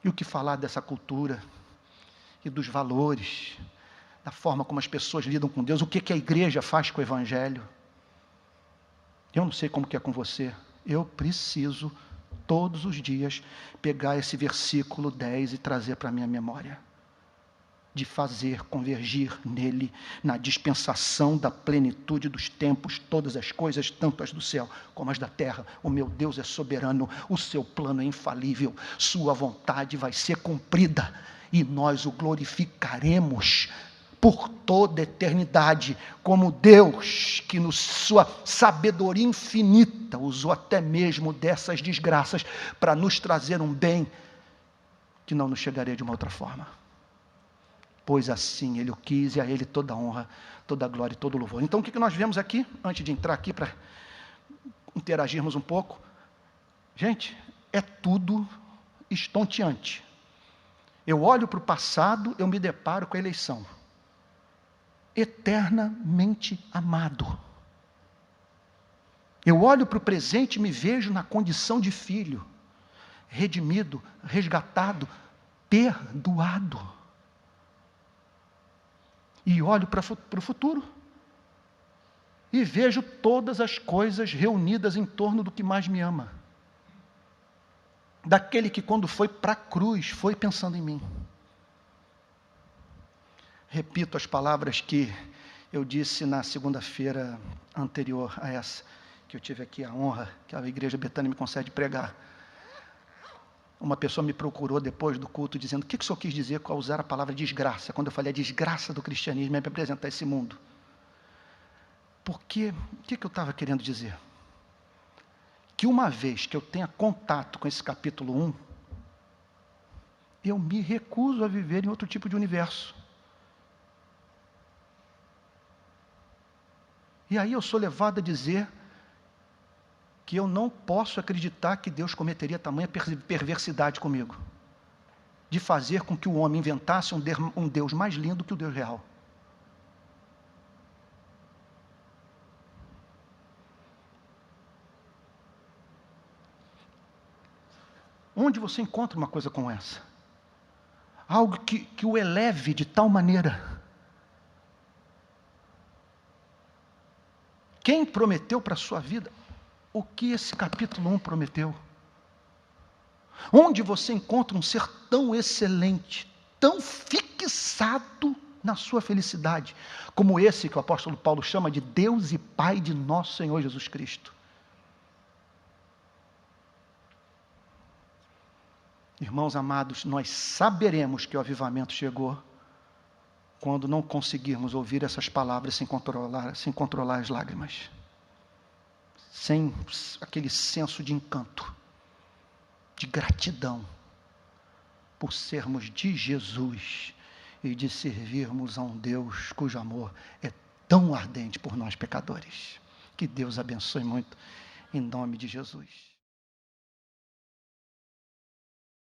E o que falar dessa cultura e dos valores, da forma como as pessoas lidam com Deus? O que a igreja faz com o Evangelho? Eu não sei como que é com você. Eu preciso, todos os dias, pegar esse versículo 10 e trazer para a minha memória. De fazer convergir nele, na dispensação da plenitude dos tempos, todas as coisas, tanto as do céu como as da terra. O meu Deus é soberano, o seu plano é infalível, sua vontade vai ser cumprida, e nós o glorificaremos por toda a eternidade, como Deus, que na sua sabedoria infinita, usou até mesmo dessas desgraças, para nos trazer um bem, que não nos chegaria de uma outra forma. pois assim Ele o quis, e a Ele toda a honra, toda a glória e todo o louvor. Então o que nós vemos aqui, antes de entrar aqui para interagirmos um pouco? Gente, é tudo estonteante. Eu olho para o passado, eu me deparo com a eleição. Eternamente amado. Eu olho para o presente e me vejo na condição de filho, redimido, resgatado, perdoado. E olho para o futuro e vejo todas as coisas reunidas em torno do que mais me ama. Daquele que, quando foi para a cruz, foi pensando em mim. Repito as palavras que eu disse na segunda-feira anterior a essa, que eu tive aqui a honra, que a Igreja Betânia me concede pregar. Uma pessoa me procurou depois do culto, dizendo: o que o senhor quis dizer ao usar a palavra desgraça, quando eu falei a desgraça do cristianismo, é me apresentar esse mundo? Porque, o que eu estava querendo dizer? Que uma vez que eu tenha contato com esse capítulo 1, eu me recuso a viver em outro tipo de universo. E aí eu sou levado a dizer que eu não posso acreditar que Deus cometeria tamanha perversidade comigo, de fazer com que o homem inventasse um Deus mais lindo que o Deus real. Onde você encontra uma coisa como essa? Algo que o eleve de tal maneira. Quem prometeu para a sua vida o que esse capítulo 1 prometeu? Onde você encontra um ser tão excelente, tão fixado na sua felicidade, como esse que o apóstolo Paulo chama de Deus e Pai de nosso Senhor Jesus Cristo? Irmãos amados, nós saberemos que o avivamento chegou quando não conseguirmos ouvir essas palavras sem controlar as lágrimas, sem aquele senso de encanto, de gratidão, por sermos de Jesus e de servirmos a um Deus cujo amor é tão ardente por nós pecadores. Que Deus abençoe muito, em nome de Jesus.